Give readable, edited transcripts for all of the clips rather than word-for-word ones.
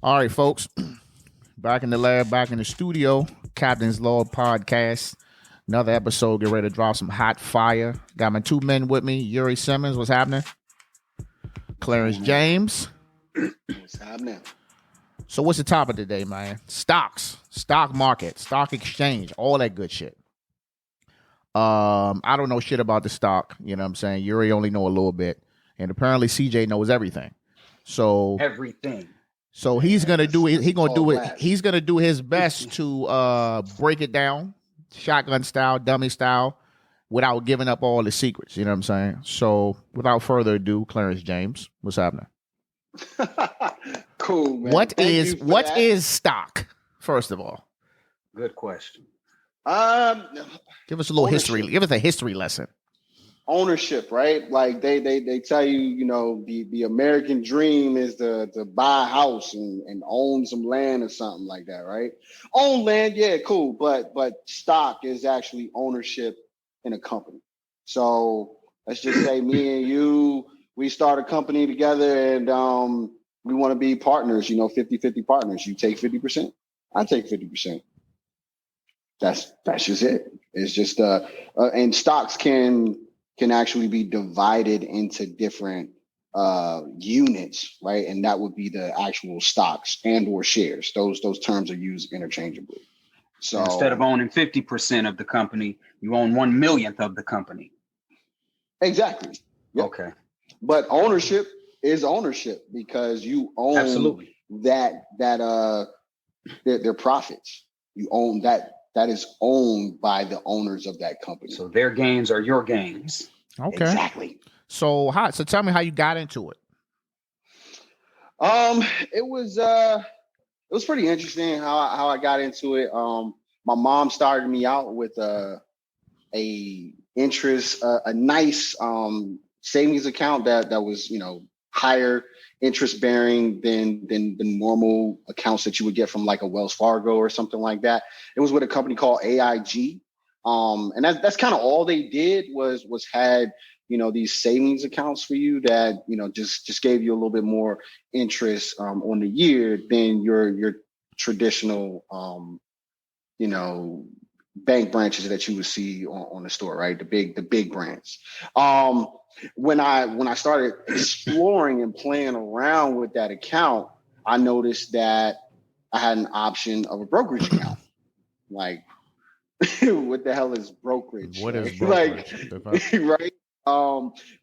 All right, folks. Back in the lab, back in the studio. Captain's Law Podcast. Another episode. Get ready to drop some hot fire. Got my two men with me. Yuri Simmons. What's happening? Clarence James. What's happening? So what's the topic today, man? Stocks, stock market, stock exchange, all that good shit. I don't know shit about the stock. You know what I'm saying? Yuri only know a little bit. And apparently CJ knows everything. So everything. So he's gonna do it. He's gonna do his best to break it down, shotgun style, dummy style, without giving up all the secrets. You know what I'm saying? So without further ado, Clarence James, what's happening? Cool, man. What is stock? First of all, good question. Give us a little history. Give us a history lesson. Ownership, right? Like they tell you, you know, the American dream is to buy a house and own some land or something like that, right? Own land, yeah, cool. But stock is actually ownership in a company. So let's just say me and you, we start a company together and we want to be partners, you know, 50-50 partners. You take 50%, I take 50%. That's just it. It's just and stocks can actually be divided into different units, right? And that would be the actual stocks and or shares. Those terms are used interchangeably. So instead of owning 50% of the company, you own 1/1,000,000th of the company. Exactly. Yep. Okay. But ownership is ownership because you own absolutely their profits. You own that. That is owned by the owners of that company. So their gains are your gains. Okay. Exactly. So tell me how you got into it. It was pretty interesting how I got into it. My mom started me out with a nice savings account that was, you know, higher interest bearing than the normal accounts that you would get from like a Wells Fargo or something like that. It was with a company called AIG. And that's kind of all they did was had, you know, these savings accounts for you that, you know, just gave you a little bit more interest on the year than your traditional, you know, bank branches that you would see on the store, right? The big brands. When I started exploring and playing around with that account, I noticed that I had an option of a brokerage account. Like, what the hell is brokerage? What right? is brokerage? Like, right?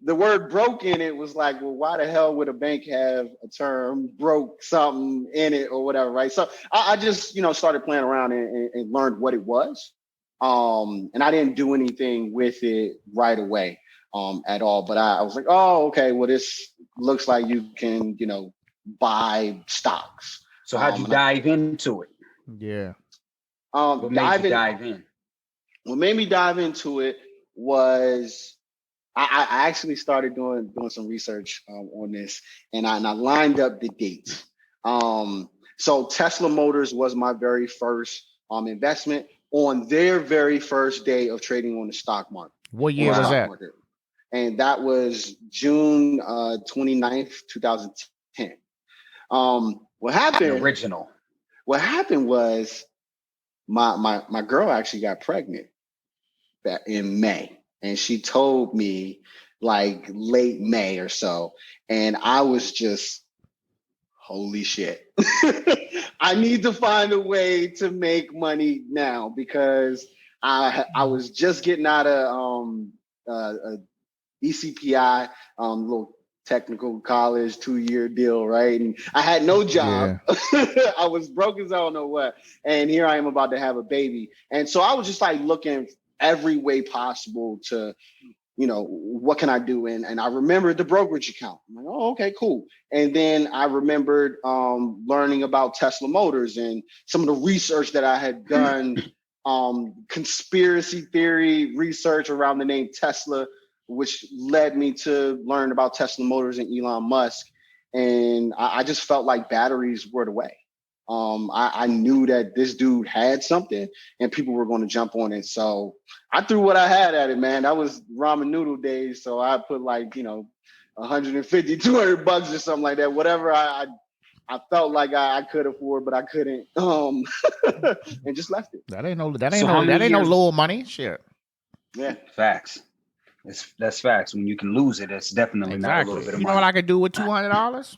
The word broke in it was like, well, why the hell would a bank have a term broke something in it or whatever, right? So I just, you know, started playing around and learned what it was. And I didn't do anything with it right away at all. But I was like, oh, okay, well, this looks like you can, you know, buy stocks. So how'd you dive into it? Yeah. What made you dive in? What made me dive into it was I actually started doing some research on this, and I lined up the dates. So Tesla Motors was my very first investment on their very first day of trading on the stock market. What year was that? Market. And that was June 29th, 2010. What happened? The original. What happened was my girl actually got pregnant back in May. And she told me like late May or so. And I was just, holy shit. I need to find a way to make money now because I was just getting out of ECPI, little technical college 2-year deal, right? And I had no job. Yeah. I was broke as I don't know what. And here I am about to have a baby. And so I was just like looking every way possible to, you know, what can I do? And I remembered the brokerage account. I'm like, oh, okay, cool. And then I remembered learning about Tesla Motors and some of the research that I had done, conspiracy theory research around the name Tesla, which led me to learn about Tesla Motors and Elon Musk. And I just felt like batteries were the way. I knew that this dude had something and people were going to jump on it. So I threw what I had at it, man. That was ramen noodle days. So I put like, you know, $150, $200 or something like that. Whatever I I felt like I could afford, but I couldn't. And just left it. That ain't no little money. Shit. Yeah. Facts. That's facts. When you can lose it, it's definitely not a little bit of money. You know what I could do with $200?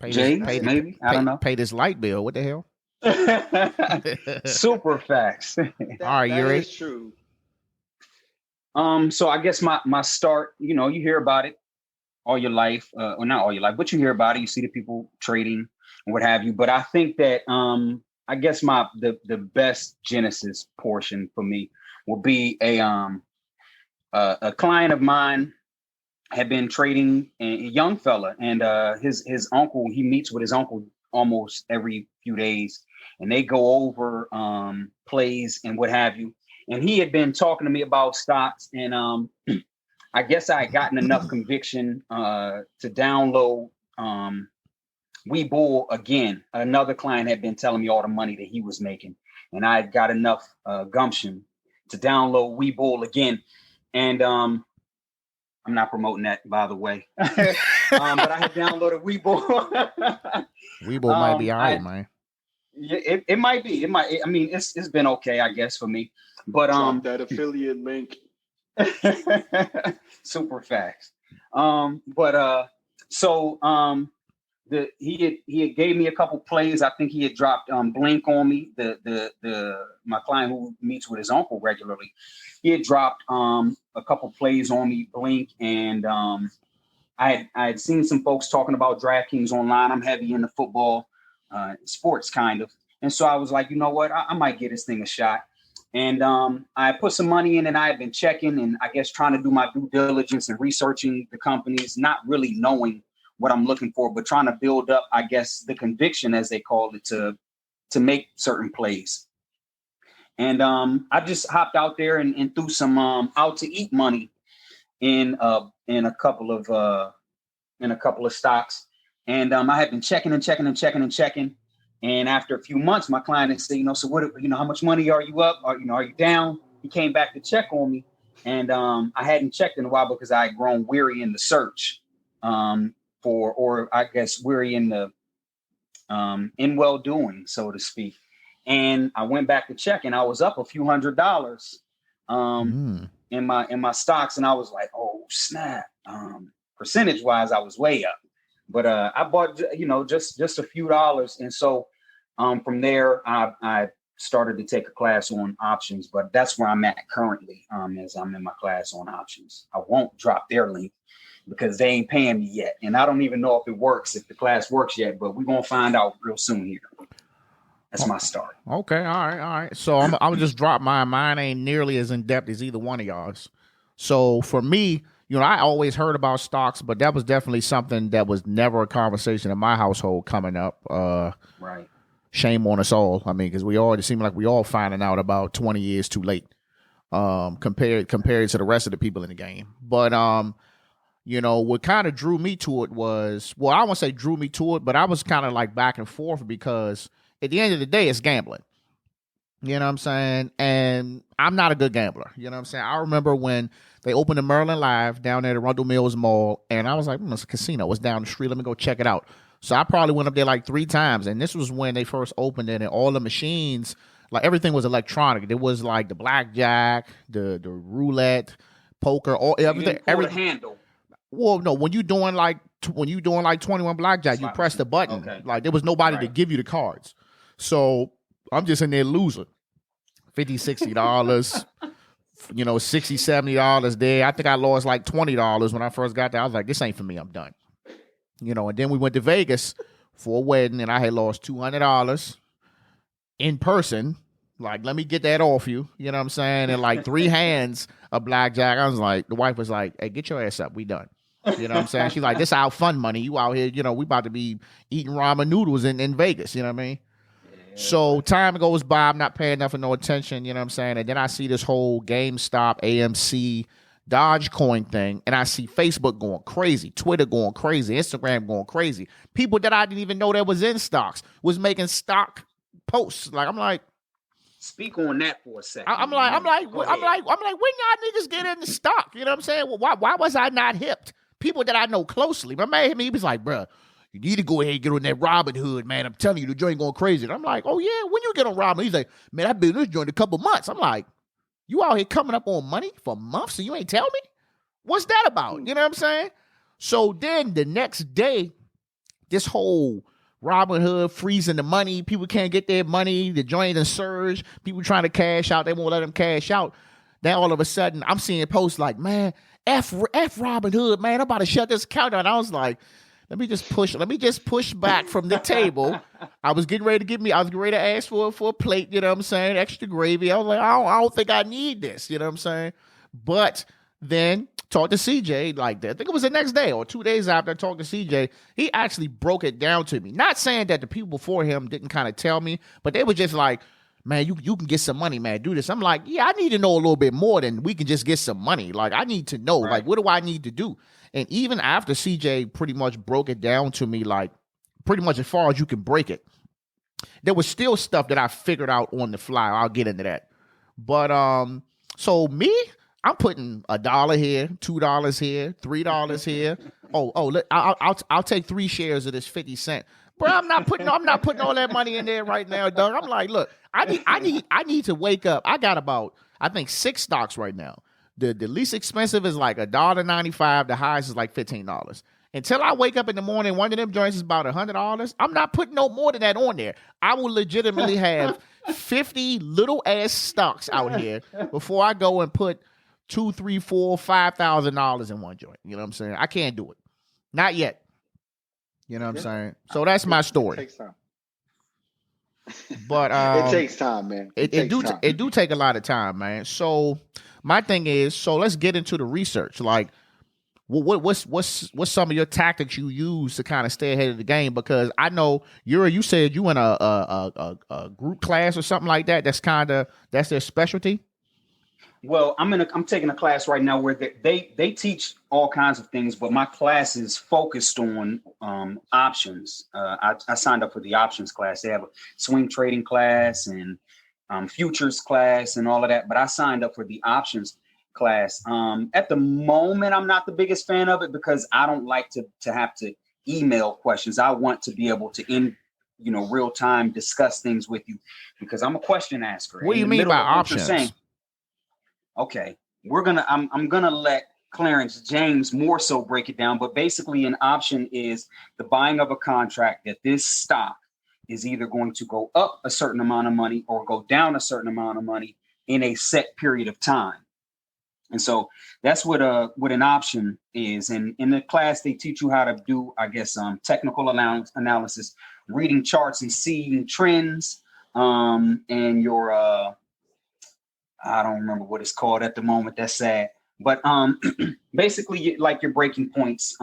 Maybe. I don't know. Pay this light bill. What the hell? Super facts. All right, Yuri. That is true. So I guess my start, you hear about it all your life, or not all your life, but you hear about it. You see the people trading and what have you. But I think that I guess the best genesis portion for me will be a client of mine had been trading, a young fella, and his uncle, he meets with his uncle almost every few days, and they go over plays and what have you. And he had been talking to me about stocks, and I guess I had gotten enough conviction to download Webull again. Another client had been telling me all the money that he was making, and I had got enough gumption to download Webull again. And I'm not promoting that, by the way, but I had downloaded Webull. Webull might be all right, man. Yeah, it might be. It might. I mean, it's been okay, I guess, for me. But drop that affiliate link. Super facts. He had gave me a couple plays. I think he had dropped Blink on me. My client who meets with his uncle regularly, he had dropped a couple plays on me, Blink, and I had seen some folks talking about DraftKings online. I'm heavy into football, sports kind of, and so I was like, you know what, I might give this thing a shot. And I put some money in, and I had been checking and I guess trying to do my due diligence and researching the companies, not really knowing what I'm looking for, but trying to build up, I guess, the conviction, as they call it, to make certain plays. And I just hopped out there and threw some out to eat money in a couple of stocks. And I had been checking. And after a few months, my client had said, so what, how much money are you up? Are you down? He came back to check on me. And I hadn't checked in a while because I had grown weary in the search or I guess weary in the in well doing, so to speak. And I went back to check, and I was up a few $100 in my stocks. And I was like, oh, snap. Percentage wise, I was way up. But I bought, just a few dollars. And so from there, I started to take a class on options. But that's where I'm at currently, as I'm in my class on options. I won't drop their link because they ain't paying me yet. And I don't even know if it works, if the class works yet. But we're going to find out real soon here. That's my start. Okay, all right. So I'm just drop mine. Mine ain't nearly as in-depth as either one of y'all's. So for me, I always heard about stocks, but that was definitely something that was never a conversation in my household coming up. Right. Shame on us all. I mean, because it seemed like we all finding out about 20 years too late compared to the rest of the people in the game. But, what kind of drew me to it was, well, I won't say drew me to it, but I was kind of like back and forth because at the end of the day, it's gambling. You know what I'm saying? And I'm not a good gambler. You know what I'm saying? I remember when they opened the Maryland Live down there at Arundel Mills Mall, and I was like, it's a casino. It's down the street. Let me go check it out. So I probably went up there like 3 times, and this was when they first opened it, and all the machines, like everything was electronic. There was like the blackjack, the roulette, poker, all everything. Every handle. Well, no, when you doing like 21 blackjack, you press the button. Okay. Like there was nobody to give you the cards. So I'm just in there losing $50, $60, $60, $70 there. I think I lost like $20 when I first got there. I was like, this ain't for me. I'm done. And then we went to Vegas for a wedding, and I had lost $200 in person. Like, let me get that off you. You know what I'm saying? And like 3 hands of blackjack. I was like, the wife was like, hey, get your ass up. We done. You know what I'm saying? She's like, this our fun money. You out here, we about to be eating ramen noodles in Vegas. You know what I mean? So time goes by, I'm not paying nothing, no attention, you know what I'm saying? And then I see this whole GameStop, AMC, Dogecoin thing, and I see Facebook going crazy, Twitter going crazy, Instagram going crazy. People that I didn't even know that was in stocks was making stock posts. Like, I'm like, speak on that for a second. I'm like, when y'all niggas get into stock? You know what I'm saying? Well, why was I not hipped? People that I know closely. My man hit me, he was like, bruh, you need to go ahead and get on that Robin Hood, man. I'm telling you, the joint going crazy. And I'm like, oh yeah, when you get on Robin? He's like, man, I've been in this joint a couple months. I'm like, you out here coming up on money for months and you ain't tell me? What's that about? You know what I'm saying? So then the next day, this whole Robin Hood freezing the money, people can't get their money, the joint and surge, people trying to cash out, they won't let them cash out. Then all of a sudden, I'm seeing posts like, man, F Robin Hood, man, I'm about to shut this account down. I was like, let me just push back from the table. I was getting ready to ask for a plate, you know what I'm saying, extra gravy. I was like, I don't think I need this, you know what I'm saying? But then talked to CJ like that. I think it was the next day or 2 days after I talked to CJ. He actually broke it down to me. Not saying that the people before him didn't kind of tell me, but they were just like, man, you can get some money, man. Do this. I'm like, yeah, I need to know a little bit more than we can just get some money. Like, I need to know, like, what do I need to do? And even after CJ pretty much broke it down to me, like, pretty much as far as you can break it, there was still stuff that I figured out on the fly. I'll get into that. But, so me, I'm putting $1 here, $2 here, $3 here. I'll take 3 shares of this 50 cent. Bro, I'm not putting all that money in there right now, dog. I'm like, look, I need to wake up. I got about, I think, 6 stocks right now. The least expensive is like $1.95. The highest is like $15. Until I wake up in the morning, one of them joints is about $100. I'm not putting no more than that on there. I will legitimately have 50 little ass stocks out here before I go and put $2,000, $3,000, $5,000 in one joint. You know what I'm saying? I can't do it. Not yet. You know what I'm saying? So that's my story. It takes time. But it takes time, man. It do take a lot of time, man. So my thing is, so let's get into the research. Like, what's some of your tactics you use to kind of stay ahead of the game? Because I know Yuri, you said you in a group class or something like that. That's their specialty. Well, I'm taking a class right now where they teach all kinds of things, but my class is focused on options. I signed up for the options class. They have a swing trading class and futures class and all of that, but I signed up for the options class. At the moment, I'm not the biggest fan of it because I don't like to have to email questions. I want to be able to in real time discuss things with you because I'm a question asker. What do you mean by options? Okay, I'm gonna let Clarence James more so break it down, but basically an option is the buying of a contract that this stock is either going to go up a certain amount of money or go down a certain amount of money in a set period of time. And so that's what an option is. And in the class, they teach you how to do, I guess, technical analysis, reading charts and seeing trends, and your I don't remember what it's called at the moment. That's sad. But basically, like your breaking points.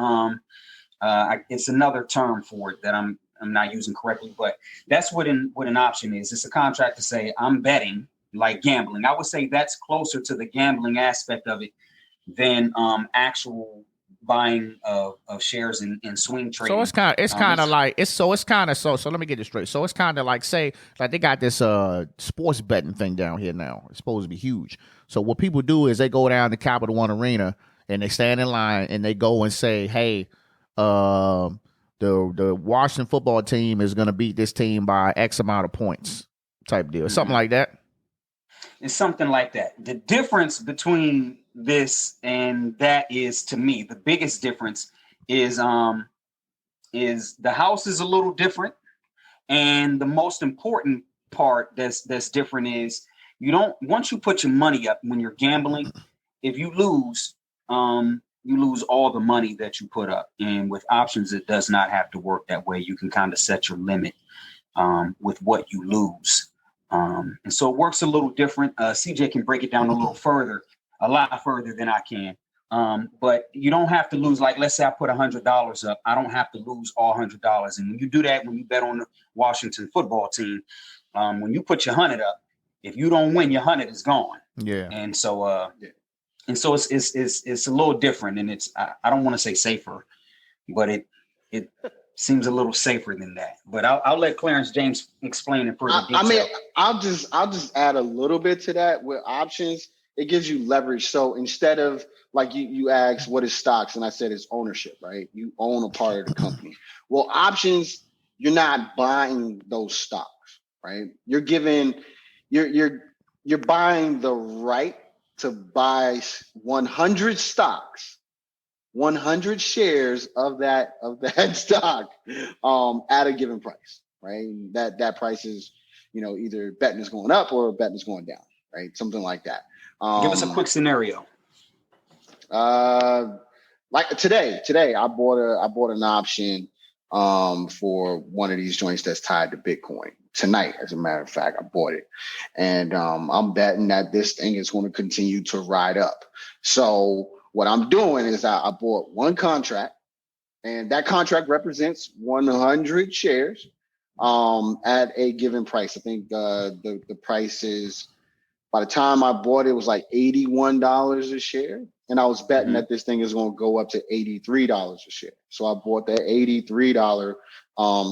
It's another term for it that I'm not using correctly. But that's what an option is. It's a contract to say I'm betting, like gambling. I would say that's closer to the gambling aspect of it than actual buying of shares in swing trading. So let me get this straight. So it's kind of like, say, like they got this sports betting thing down here now. It's supposed to be huge. So what people do is they go down to Capital One Arena and they stand in line and they go and say, hey, the Washington football team is going to beat this team by X amount of points type deal. Mm-hmm. Something like that. It's something like that. The difference between this and that is, to me, the biggest difference is the house is a little different, and the most important part that's different is once you put your money up when you're gambling, if you lose all the money that you put up. And with options, it does not have to work that way. You can kind of set your limit with what you lose. And so it works a little different. CJ can break it down a lot further than I can. But you don't have to lose. Like, let's say I put $100 up. I don't have to lose all $100. And when you do that, when you bet on the Washington football team, when you put your 100 up, if you don't win, your 100 is gone. Yeah. And so, it's a little different, and it's I don't want to say safer, but it seems a little safer than that. But I'll let Clarence James explain in further detail. I mean, I'll just add a little bit to that with options. it gives you leverage. So instead of like you asked what is stocks, and I said it's ownership, right? You own a part of the company. Well, options, you're not buying those stocks, right? You're buying the right to buy 100 stocks, 100 shares of that stock at a given price, right? And that price is, either betting is going up or betting is going down, right? Something like that. Give us a quick scenario. Like today I bought an option for one of these joints that's tied to Bitcoin tonight. As a matter of fact, I bought it, and I'm betting that this thing is going to continue to ride up. So what I'm doing is I bought one contract, and that contract represents 100 shares at a given price. I think the price is, by the time I bought it was like $81 a share. And I was betting that this thing is going to go up to $83 a share. So I bought that $83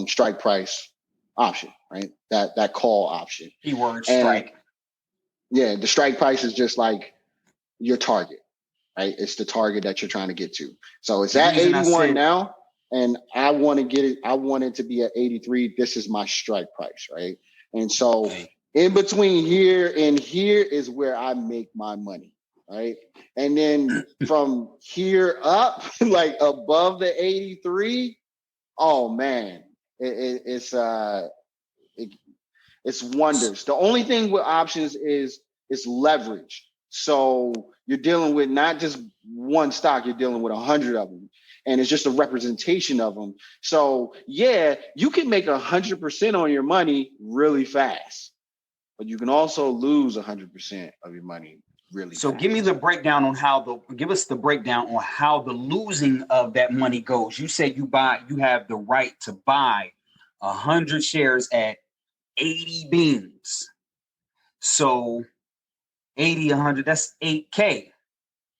strike price option, right? That call option. Keyword strike. Yeah, the strike price is just like your target, right? It's the target that you're trying to get to. So it's at 81 now, and I want to get it. I want it to be at 83. This is my strike price, right? And so in between here and here is where I make my money, right? And then from here up, like above the 83, oh man, it's wonders. The only thing with options is leverage. So you're dealing with not just one stock, you're dealing with 100 of them. And it's just a representation of them. So yeah, you can make 100% on your money really fast, but you can also lose 100% of your money really fast. Give me the breakdown on give us the breakdown on how the losing of that money goes. You say you have the right to buy 100 shares at 80 beans. So 80, 100, that's 8K,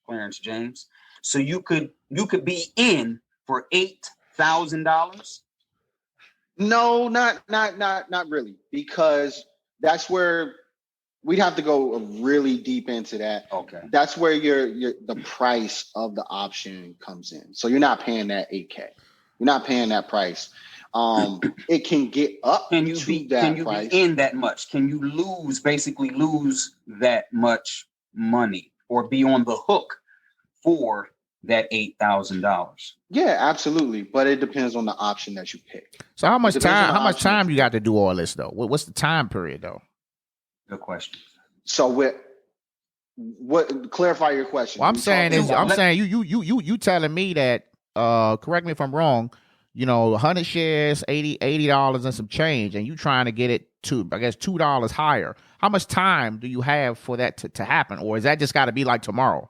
Clarence James. So you could be in for $8,000. No, not really, because that's where we'd have to go really deep into that. Okay. That's where the price of the option comes in. So you're not paying that 8K. You're not paying that price. It can get up to that price. Can you be in that much? Can you lose that much money or be on the hook for that $8,000? Yeah, absolutely. But it depends on the option that you pick. So how much time you got to do all this though? What's the time period though? Good question. So clarify your question. What I'm saying you telling me that, correct me if I'm wrong, 100 shares, $80 and some change, and you trying to get it to, I guess, $2 higher. How much time do you have for that to happen? Or is that just got to be like tomorrow?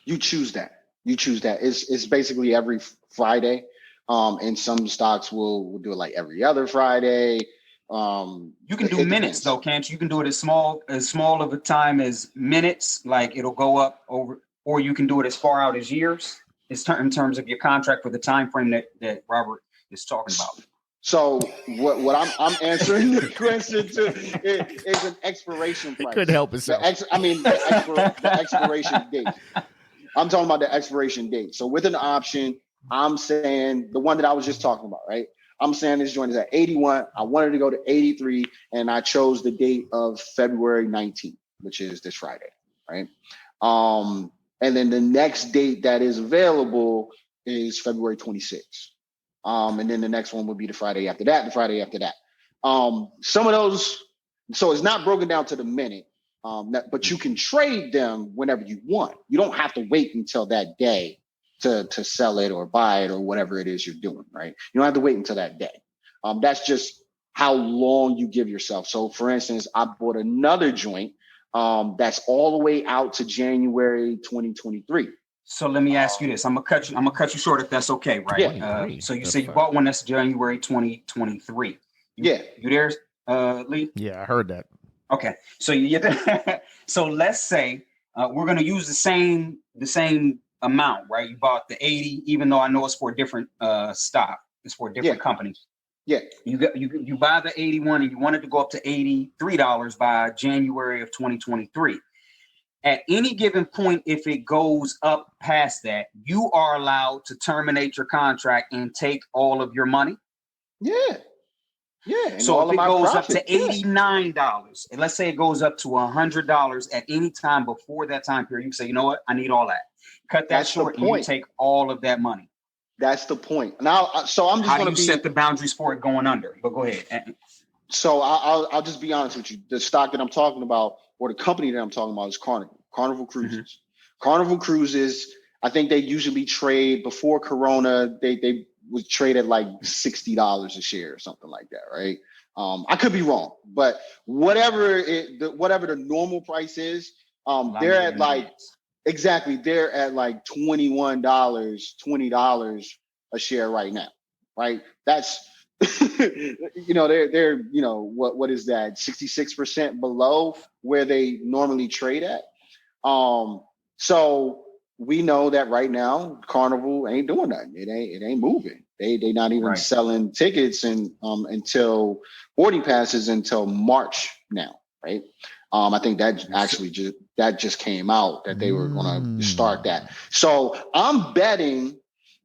You choose that. It's basically every Friday. And some stocks will do it like every other Friday. You can do minutes though, can't you? You can do it as small of a time as minutes, like it'll go up over, or you can do it as far out as years. It's in terms of your contract for the time frame that Robert is talking about. So what I'm answering the question to is an expiration price. He couldn't help himself. The expiration date. I'm talking about the expiration date. So with an option, I'm saying the one that I was just talking about, right? I'm saying this joint is at 81. I wanted to go to 83, and I chose the date of February 19th, which is this Friday, right? And then the next date that is available is February 26th. And then the next one would be the Friday after that, some of those, so it's not broken down to the minute, but you can trade them whenever you want. You don't have to wait until that day to sell it or buy it or whatever it is you're doing, right? You don't have to wait until that day. That's just how long you give yourself. So for instance, I bought another joint that's all the way out to January 2023. So let me ask you this. I'm gonna cut you short if that's okay, right? Yeah. So you say you bought one that's January 2023. You there, Lee? Yeah, I heard that. Okay. So so let's say we're gonna use the same amount, right? You bought the 80, even though I know it's for a different stock. It's for a different company. Yeah. You buy the 81 and you wanted to go up to $83 by January of 2023. At any given point, if it goes up past that, you are allowed to terminate your contract and take all of your money. Yeah. And so all if of it my goes profit, up to $89, and let's say it goes up to $100 at any time before that time period, you say, you know what, I need all that. Cut that short, and you take all of that money. That's the point. Now, so I'm just going to set the boundaries for it going under? But go ahead. So I'll just be honest with you. The stock that I'm talking about, or the company that I'm talking about, is Carnival Cruises. Mm-hmm. Carnival Cruises, I think they usually trade before Corona. They would trade at like $60 a share or something like that, right? I could be wrong, but whatever the normal price is, they're at like exactly they're at like $21, $20 a share right now, right? That's they're what is that, 66% below where they normally trade at. So we know that right now Carnival ain't doing nothing. It ain't moving. They not even selling tickets and until boarding passes until March now, right? I think that actually just came out that they were going to start that. So I'm betting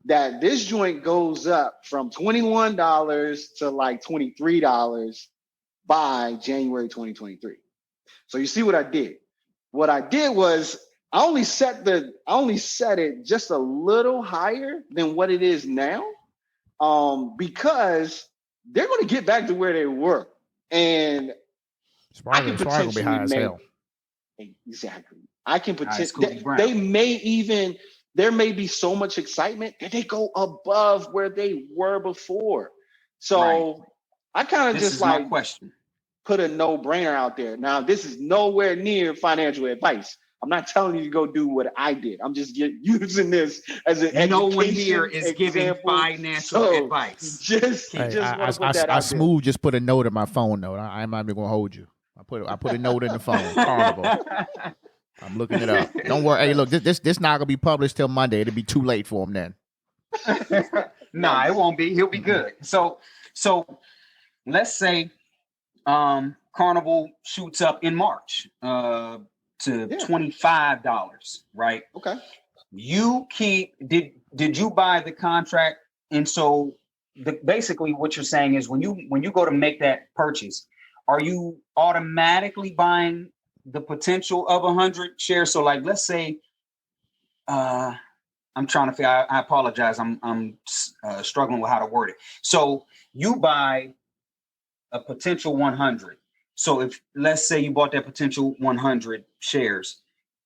that this joint goes up from $21 to like $23 by January 2023. So you see what I did? What I did was I only set it just a little higher than what it is now, because they're going to get back to where they were, and I can potentially make exactly. I can potentially. There may be so much excitement that they go above where they were before. So I kind of just like put a no-brainer out there. Now, this is nowhere near financial advice. I'm not telling you to go do what I did. I'm just using this as an education. No one here is giving financial advice. Just want to put that out smooth there. Just put a note in my phone note. I'm not even going to hold you. I put a note in the phone. Carnival. I'm looking it up. Don't worry. Hey, look, this not gonna be published till Monday. It'll be too late for him then. Nah, it won't be. He'll be good. So let's say Carnival shoots up in March to $25, right? Okay. Did you buy the contract? And so basically what you're saying is when you go to make that purchase, are you automatically buying the potential of 100 shares? So like, let's say, I'm trying to figure. I apologize. I'm struggling with how to word it. So you buy a potential 100. So if let's say you bought that potential 100 shares,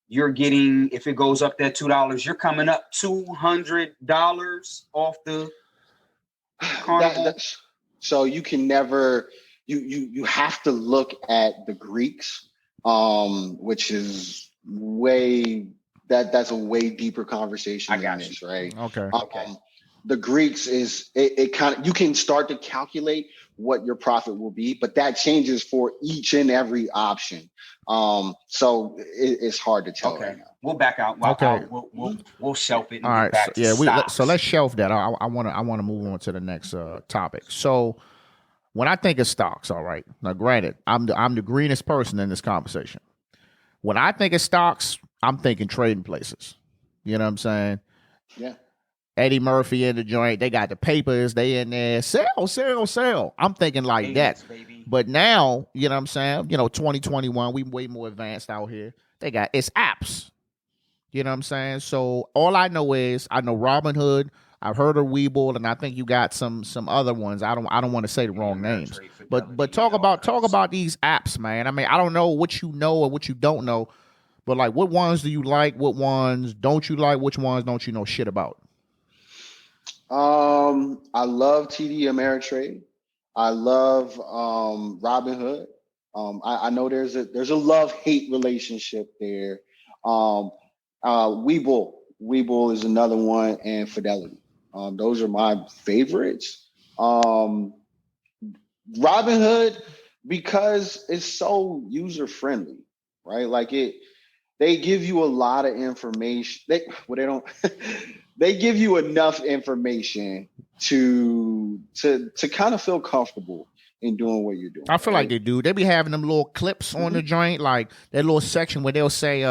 you're getting, if it goes up that $2, you're coming up $200 off the Carnival. So you can never. You have to look at the Greeks, which is that's a way deeper conversation than this, right? Okay. The Greeks is it kind of, you can start to calculate what your profit will be, but that changes for each and every option. So it's hard to tell right now. We'll back out. We'll shelf it. And all right. So let's shelf that. I want to move on to the next topic. So when I think of stocks, all right. Now, granted, I'm the greenest person in this conversation. When I think of stocks, I'm thinking trading places. You know what I'm saying? Yeah. Eddie Murphy in the joint. They got the papers. They in there. Sell. I'm thinking like that. Baby. But now, you know what I'm saying? 2021, we way more advanced out here. It's apps. You know what I'm saying? So all I know is I know Robinhood. I've heard of Webull, and I think you got some other ones. I don't want to say the wrong names. But talk about these apps, man. I mean, I don't know what you know or what you don't know, but like, what ones do you like? What ones don't you like? Which ones don't you know shit about? I love TD Ameritrade. I love Robinhood. I know there's a love-hate relationship there. Webull is another one, and Fidelity. Those are my favorites. Robinhood, because it's so user-friendly, right? Like they give you a lot of information. They don't. They give you enough information to kind of feel comfortable. in doing what you're doing. I feel like they do. They be having them little clips on the joint, like that little section where they'll say,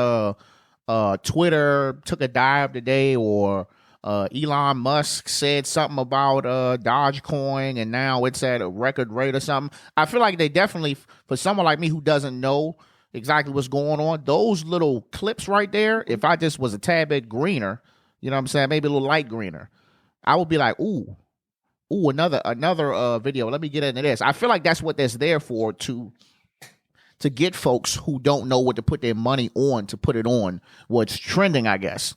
Twitter took a dive today, or Elon Musk said something about Dogecoin and now it's at a record rate or something. I feel like they definitely, for someone like me who doesn't know exactly what's going on, those little clips right there, if I just was a tad bit greener, you know what I'm saying, maybe a little light greener, I would be like, ooh, another video. Let me get into this. I feel like that's what that's there for, to get folks who don't know what to put their money on to put it on what's trending, I guess.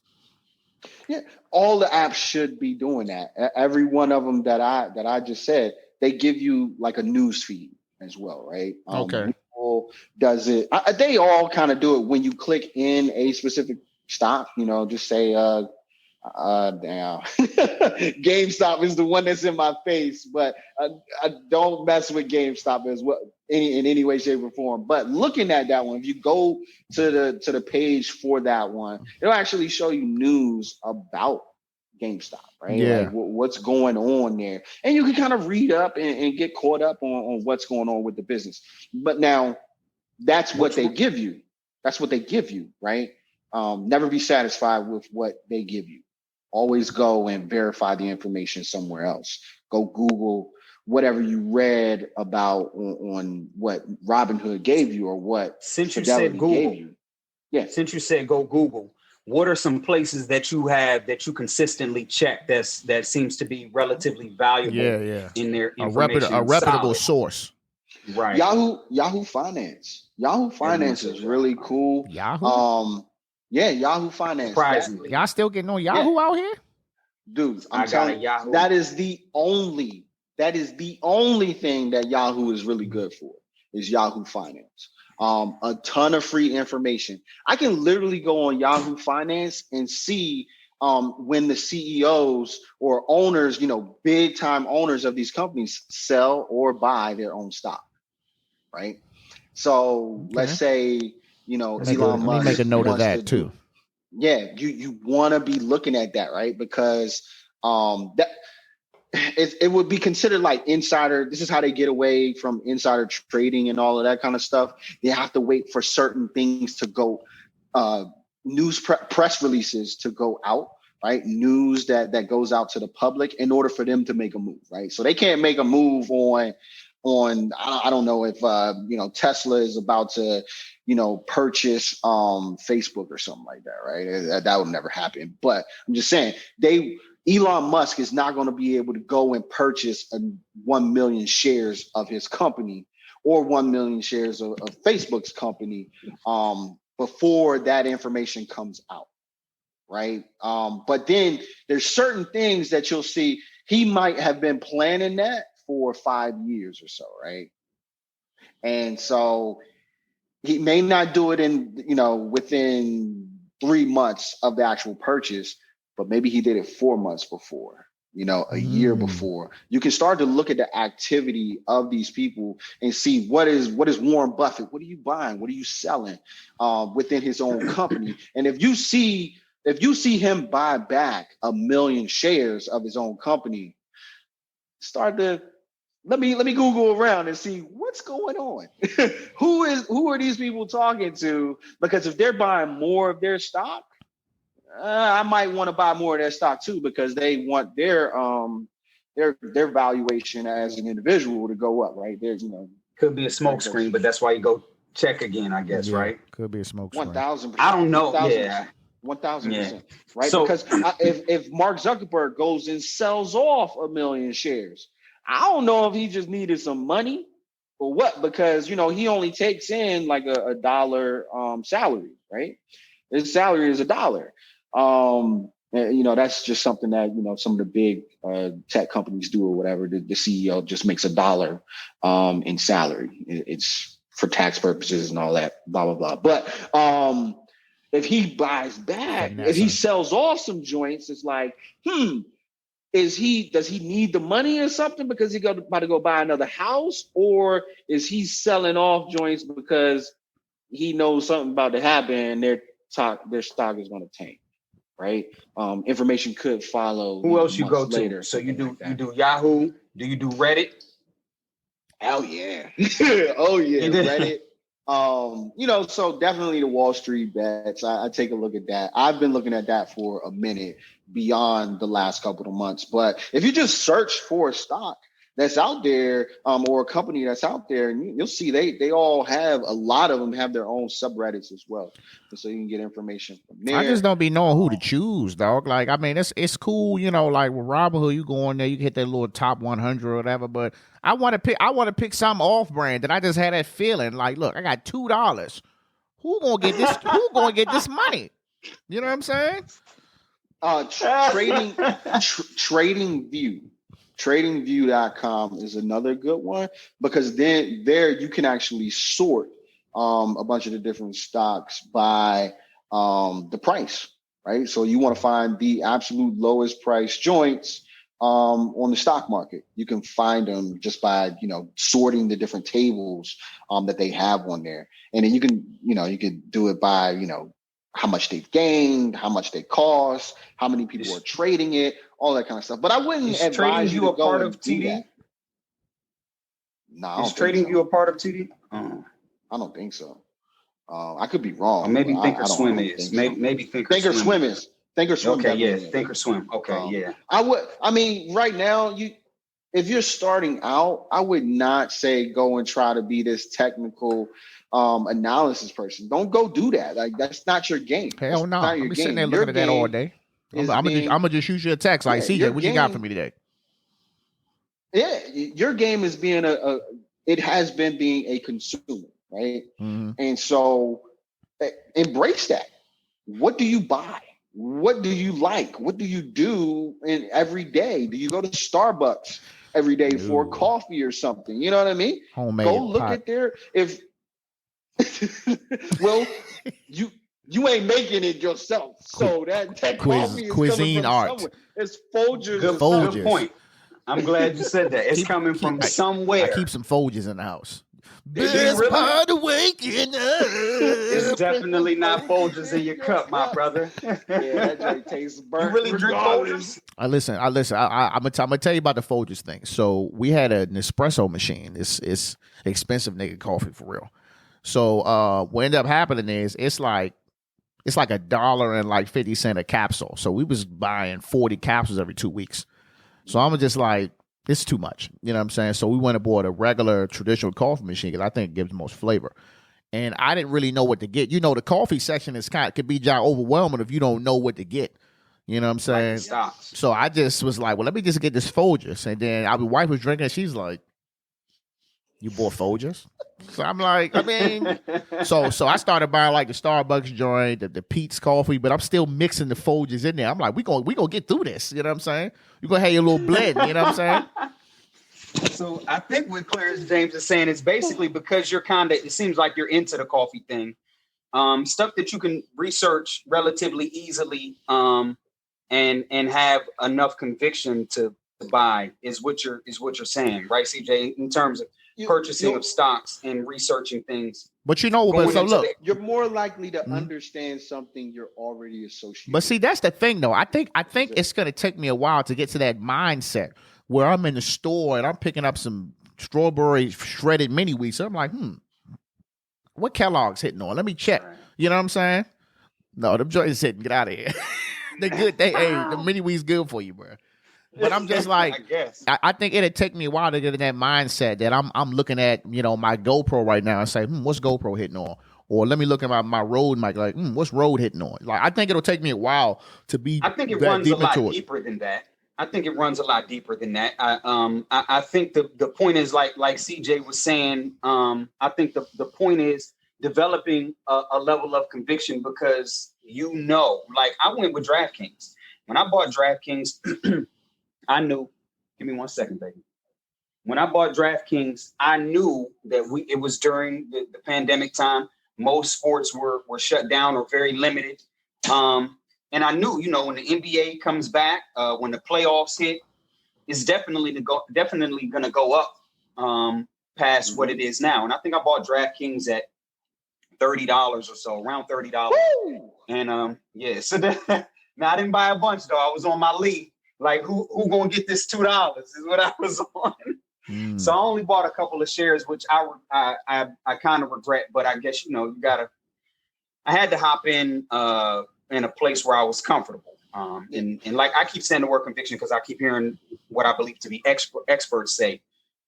Yeah, all the apps should be doing that. Every one of them that I just said, they give you like a news feed as well, right? Okay. Google does it. They all kind of do it when you click in a specific stock. Just say, damn, GameStop is the one that's in my face, but I don't mess with GameStop as well in any way, shape, or form. But looking at that one, if you go to the page for that one, it'll actually show you news about GameStop, right? Yeah. Like what's going on there, and you can kind of read up and get caught up on what's going on with the business. But now that's what they give you. That's what they give you, right? Never be satisfied with what they give you. Always go and verify the information somewhere else. Go Google whatever you read about on what Robinhood gave you or what Fidelity gave you. Yeah. Since you said go Google, what are some places that you have that you consistently check that seems to be relatively valuable in their information? A reputable source. Right. Yahoo Finance. Yahoo Finance is really cool. Yahoo? Yeah, Yahoo Finance. Surprisingly. Y'all still getting on Yahoo out here? Dude, I'm telling you, Yahoo. that is the only thing that Yahoo is really good for, is Yahoo Finance. A ton of free information. I can literally go on Yahoo Finance and see when the CEOs or owners, big time owners of these companies sell or buy their own stock, right? So let's say, Elon Musk. Let me make a note of that too. Yeah, you want to be looking at that, right? Because that it would be considered like insider. This is how they get away from insider trading and all of that kind of stuff. They have to wait for certain things to go, press releases to go out, right? News that goes out to the public in order for them to make a move, right? So they can't make a move on I don't know if Tesla is about to purchase Facebook or something like that, right? That would never happen. But I'm just saying, Elon Musk is not going to be able to go and purchase 1 million shares of his company or 1 million shares of Facebook's company before that information comes out, right? But then there's certain things that you'll see. He might have been planning that for 5 years or so, right? And so he may not do it within 3 months of the actual purchase, but maybe he did it 4 months before, a year before. You can start to look at the activity of these people and see what is Warren Buffett, what are you buying, what are you selling within his own company. And if you see him buy back 1 million shares of his own company, start to let me Google around and see what's going on. Who are these people talking to? Because if they're buying more of their stock, I might want to buy more of their stock too, because they want their valuation as an individual to go up, right? There's could be a smoke screen, but that's why you go check again, I guess, right? Could be a smoke screen. 1,000%. I don't know. 1,000%. Right? So, because if Mark Zuckerberg goes and sells off 1 million shares, I don't know if he just needed some money or what, because he only takes in like a dollar salary, right? His salary is $1. That's just something that some of the big tech companies do or whatever. The CEO just makes $1 in salary. It's for tax purposes and all that, blah blah blah. But if he buys back, if he sells off some joints, it's like, does he need the money or something because he's about to go buy another house, or is he selling off joints because he knows something about to happen and their stock is going to tank, right? Information could follow. Who else you go to? Later, so you do Yahoo? Do you do Reddit? Hell yeah. Oh yeah, Reddit. So definitely the Wall Street bets. I take a look at that. I've been looking at that for a minute beyond the last couple of months. But if you just search for a stock that's out there, or a company that's out there, and you'll see they all have, a lot of them have their own subreddits as well, so you can get information from there. I just don't be knowing who to choose, dog. Like, I mean, it's cool, like with Robinhood, you go on there, you can hit that little top 100 or whatever. But I want to pick something off brand that I just had that feeling. Like, look, I got $2. Who gonna get this? Who gonna get this money? You know what I'm saying? Trading View. TradingView.com is another good one, because then there you can actually sort a bunch of the different stocks by the price, right? So you want to find the absolute lowest price joints on the stock market. You can find them just by, sorting the different tables that they have on there. And then you can do it by, how much they've gained, how much they cost, how many people are trading it, all that kind of stuff. But I wouldn't advise you to go and do that. No, is Trading View a part of TD? I don't think so. I could be wrong. Or maybe Thinkorswim is. Maybe Thinkorswim is. Thinkorswim. Okay, yeah. Thinkorswim. Okay, yeah. Right now, if you're starting out, I would not say go and try to be this technical analysis person. Don't go do that. Like, that's not your game. Hell no. I'm be sitting there looking at that all day. I'm gonna just shoot you a text like, CJ, what you got for me today? Yeah, your game is being it has been being a consumer, right? Mm-hmm. And so embrace that. What do you buy? What do you like? What do you do every day? Do you go to Starbucks every day for coffee or something? You know what I mean? Homemade go look at well, you ain't making it yourself, so that coffee is cuisine coming from art. somewhere. It's Folgers. Good point. I'm glad you said that. It's coming from somewhere. I keep some Folgers in the house. Best part of waking up. It's definitely not Folgers in your cup, my brother. Yeah, that drink tastes burnt. You really drink Folgers? Listen. I'm gonna tell you about the Folgers thing. So we had an espresso machine. It's expensive nigga coffee for real. So what ended up happening is it's like $1.50 a capsule. So we was buying 40 capsules every 2 weeks. So I'm just like, it's too much. You know what I'm saying? So we went and bought a regular traditional coffee machine because I think it gives the most flavor. And I didn't really know what to get. The coffee section could be overwhelming if you don't know what to get. You know what I'm saying? So I just was like, well, let me just get this Folgers. And then my wife was drinking it. She's like, you bought Folgers? So I'm like, so I started buying like the Starbucks joint, the Pete's coffee, but I'm still mixing the Folgers in there. I'm like, we gonna get through this. You know what I'm saying? You're gonna have your little blend. You know what I'm saying? So I think what Clarence James is saying is basically because it seems like you're into the coffee thing, stuff that you can research relatively easily, and have enough conviction to buy is what you're saying, right, CJ? In terms of purchasing of stocks and reaching things. But look, you're more likely to understand something you're already associated. But see, that's the thing, though. I think it's going to take me a while to get to that mindset where I'm in the store and I'm picking up some strawberry shredded mini wheat. So I'm like, what Kellogg's hitting on? Let me check. Right. You know what I'm saying? No, them joints hitting. Get out of here. They're good. The mini wheat's good for you, bro. But I'm just like, I think it'd take me a while to get in that mindset that I'm looking at, my GoPro right now and say, what's GoPro hitting on? Or let me look at my Rode mic, like, what's Rode hitting on? Like, I think it'll take me a while to be. I think it runs a lot deeper than that. I think the point is like CJ was saying. I think the point is developing a level of conviction because like I went with DraftKings. When I bought DraftKings. I knew, give me 1 second, baby. When I bought DraftKings, I knew that it was during the pandemic time. Most sports were shut down or very limited. And I knew, when the NBA comes back, when the playoffs hit, it's definitely going to go up past what it is now. And I think I bought DraftKings at $30 or so, around $30. Woo! And so now I didn't buy a bunch though. I was on my league. Like who gonna get this $2 is what I was on. So I only bought a couple of shares, which I kind of regret, but I guess, I had to hop in a place where I was comfortable. And like I keep saying the word conviction because I keep hearing what I believe to be experts say,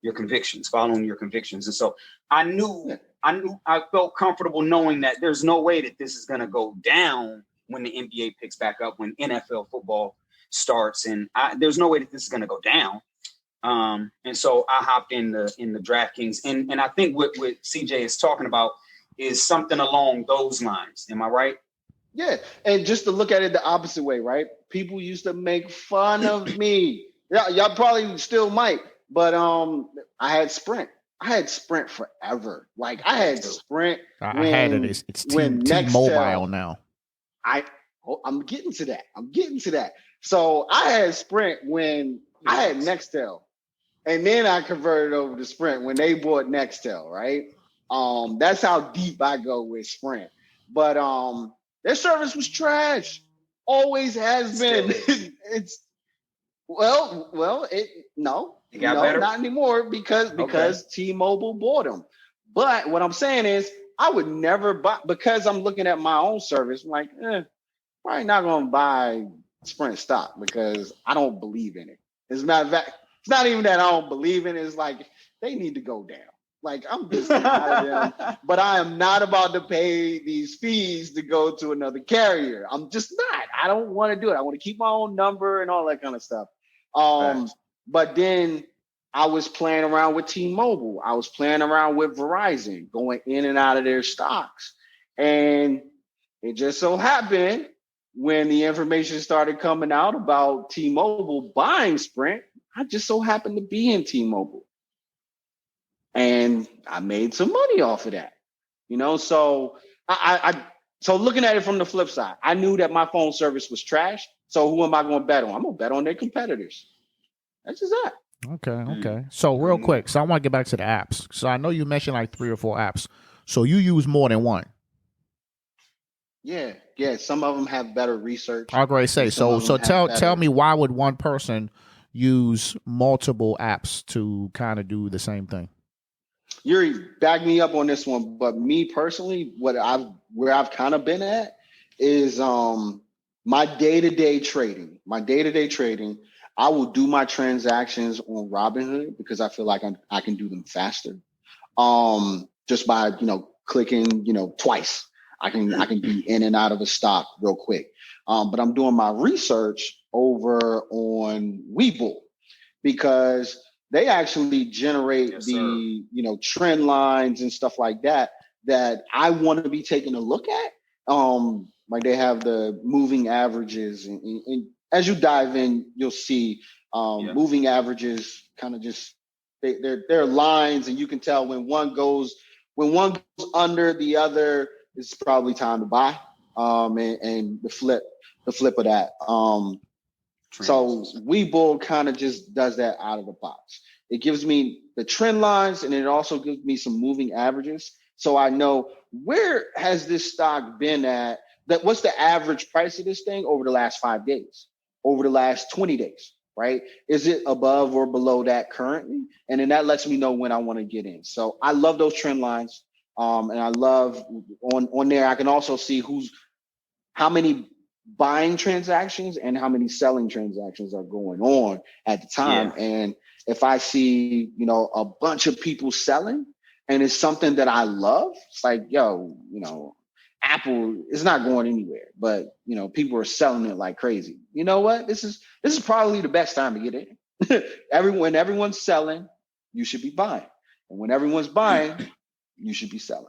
your convictions, following your convictions. And so I felt comfortable knowing that there's no way that this is going to go down when the NBA picks back up, when NFL football starts. And there's no way that this is going to go down. And so I hopped in the DraftKings. And I think what CJ is talking about is something along those lines. Am I right? Yeah. And just to look at it the opposite way, right? People used to make fun of me. Yeah, y'all probably still might. But I had Sprint. I had Sprint forever. Like I had Sprint. I had it. It's T-Mobile now. I'm getting to that. So I had Sprint when I had Nextel. And then I converted over to Sprint when they bought Nextel, right? That's how deep I go with Sprint. But their service was trash. Always has been. It's it got better? Not anymore because T-Mobile bought them. But what I'm saying is I would never buy, because I'm looking at my own service. I'm like, probably not going to buy Sprint stock because I don't believe in it. As a matter of fact, it's not even that I don't believe in it. It's like they need to go down. Like I'm just out of them, but I am not about to pay these fees to go to another carrier. I'm just not. I don't want to do it. I want to keep my own number and all that kind of stuff. But then I was playing around with T-Mobile. I was playing around with Verizon, going in and out of their stocks. And it just so happened when the information started coming out about T-Mobile buying Sprint, I just so happened to be in T-Mobile. And I made some money off of that. So so looking at it from the flip side, I knew that my phone service was trash. So who am I going to bet on? I'm going to bet on their competitors. That's just that. Okay. So real quick, so I want to get back to the apps. So I know you mentioned like 3 or 4 apps. So you use more than one. Yeah. Some of them have better research. I'll go ahead and say so tell me, why would one person use multiple apps to kind of do the same thing? Yuri, back me up on this one. But me personally, where I've kind of been at is my day-to-day trading. I will do my transactions on Robinhood because I feel like I can do them faster. Just by clicking twice. I can be in and out of a stock real quick. But I'm doing my research over on Webull because they actually generate trend lines and stuff like that I want to be taking a look at. Like they have the moving averages and as you dive in, you'll see moving averages kind of just they're lines, and you can tell when one goes under the other, it's probably time to buy. And the flip of that. So Webull kind of just does that out of the box. It gives me the trend lines, and it also gives me some moving averages, so I know where has this stock been at. What's the average price of this thing over the last 5 days, over the last 20 days, right? Is it above or below that currently? And then that lets me know when I want to get in. So I love those trend lines. And I love on there, I can also see how many buying transactions and how many selling transactions are going on at the time. Yeah. And if I see, a bunch of people selling and it's something that I love, it's like, Apple is not going anywhere, but people are selling it like crazy. You know what? This is probably the best time to get in. When everyone's selling, you should be buying. And when everyone's buying, you should be selling.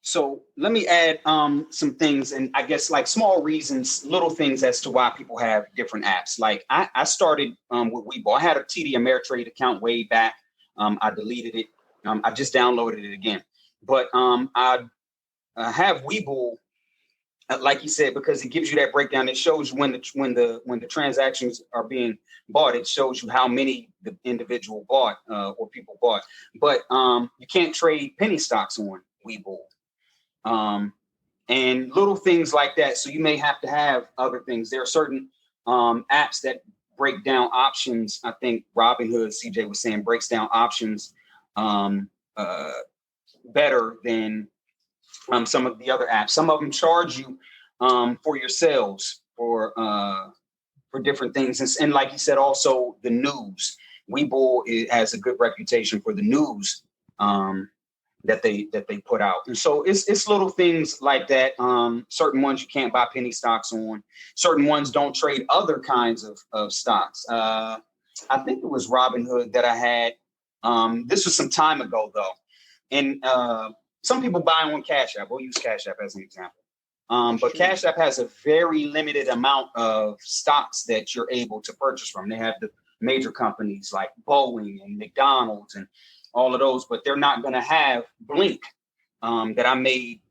So let me add some things, and I guess like small reasons, little things as to why people have different apps. Like I started with Webull. I had a TD Ameritrade account way back. I deleted it. I just downloaded it again. But I have Webull, like you said, because it gives you that breakdown. It shows when the transactions are being bought. It shows you how many the individual bought or people bought. But you can't trade penny stocks on Webull. And little things like that. So you may have to have other things. There are certain apps that break down options. I think Robinhood, CJ was saying, breaks down options better than some of the other apps. Some of them charge you for your sales for different things. And like you said, also the news. Webull has a good reputation for the news that they put out. And so it's little things like that. Certain ones you can't buy penny stocks on. Certain ones don't trade other kinds of stocks. I think it was Robinhood that I had. This was some time ago though. And some people buy on Cash App. We'll use Cash App as an example. But Cash App has a very limited amount of stocks that you're able to purchase from. They have the major companies like Boeing and McDonald's and all of those, but they're not going to have Blink that I made,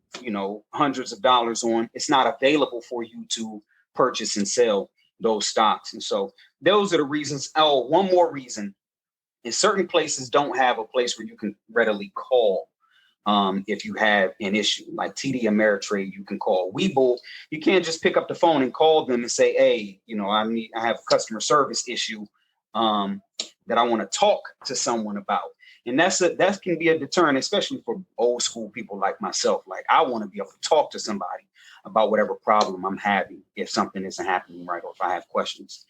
hundreds of dollars on. It's not available for you to purchase and sell those stocks. And so those are the reasons. Oh, one more reason is certain places don't have a place where you can readily call if you have an issue. Like TD Ameritrade, you can call. Webull, you can't just pick up the phone and call them and say, hey, I have a customer service issue that I want to talk to someone about. And that can be a deterrent, especially for old school people like myself. Like, I want to be able to talk to somebody about whatever problem I'm having if something isn't happening right, or if I have questions.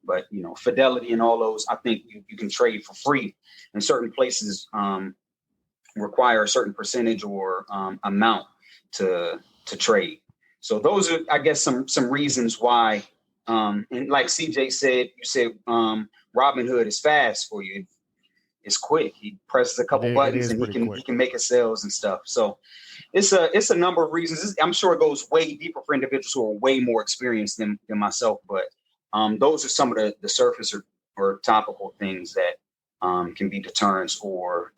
But, Fidelity and all those, I think you can trade for free. And certain places require a certain percentage or amount to trade. So those are, I guess, some reasons why. And like CJ said, you said Robinhood is fast for you. It's quick. He presses a couple buttons and he can make his sales and stuff. So it's a number of reasons. I'm sure it goes way deeper for individuals who are way more experienced than myself. But those are some of the surface or topical things that can be deterrents or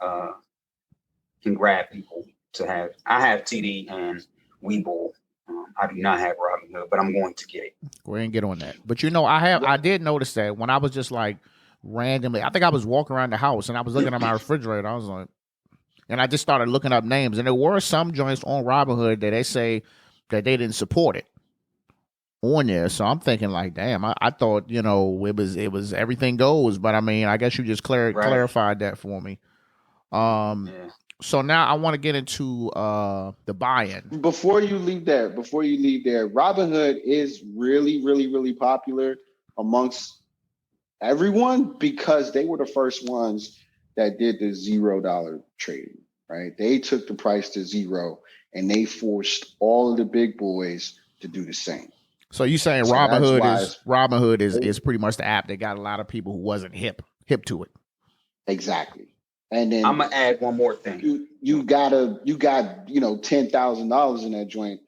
can grab people to have. I have TD and Webull. I do not have Robinhood, but I'm going to get it. Go ahead and get on that. But I did notice that when I was just like randomly, I think I was walking around the house and I was looking at my refrigerator. I was like, and I just started looking up names, and there were some joints on Robinhood that they say that they didn't support it on there. So I'm thinking like, damn, I thought, it was everything goes, but I mean, I guess you just clarified that for me. So now I want to get into the buy-in. Before you leave there, Robinhood is really, really, really popular amongst everyone because they were the first ones that did the $0 trading, right? They took the price to zero and they forced all of the big boys to do the same. So you saying Robinhood is pretty much the app that got a lot of people who wasn't hip to it. Exactly. And then I'm gonna add one more thing. You got $10,000 in that joint.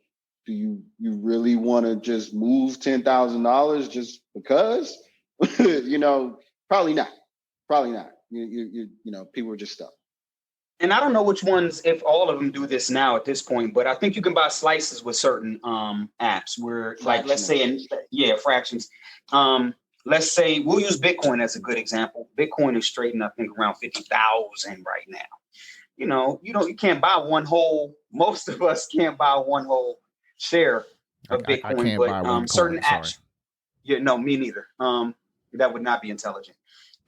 Do you really want to just move $10,000 just because? Probably not. People are just stuck. And I don't know which ones, if all of them do this now at this point, but I think you can buy slices with certain apps where, like, let's say, fractions. Let's say we'll use Bitcoin as a good example. Bitcoin is trading, I think, around 50,000 right now. You can't buy one whole. Most of us can't buy one whole share of Bitcoin, I can't buy one certain coin, apps. Yeah, no, me neither. That would not be intelligent.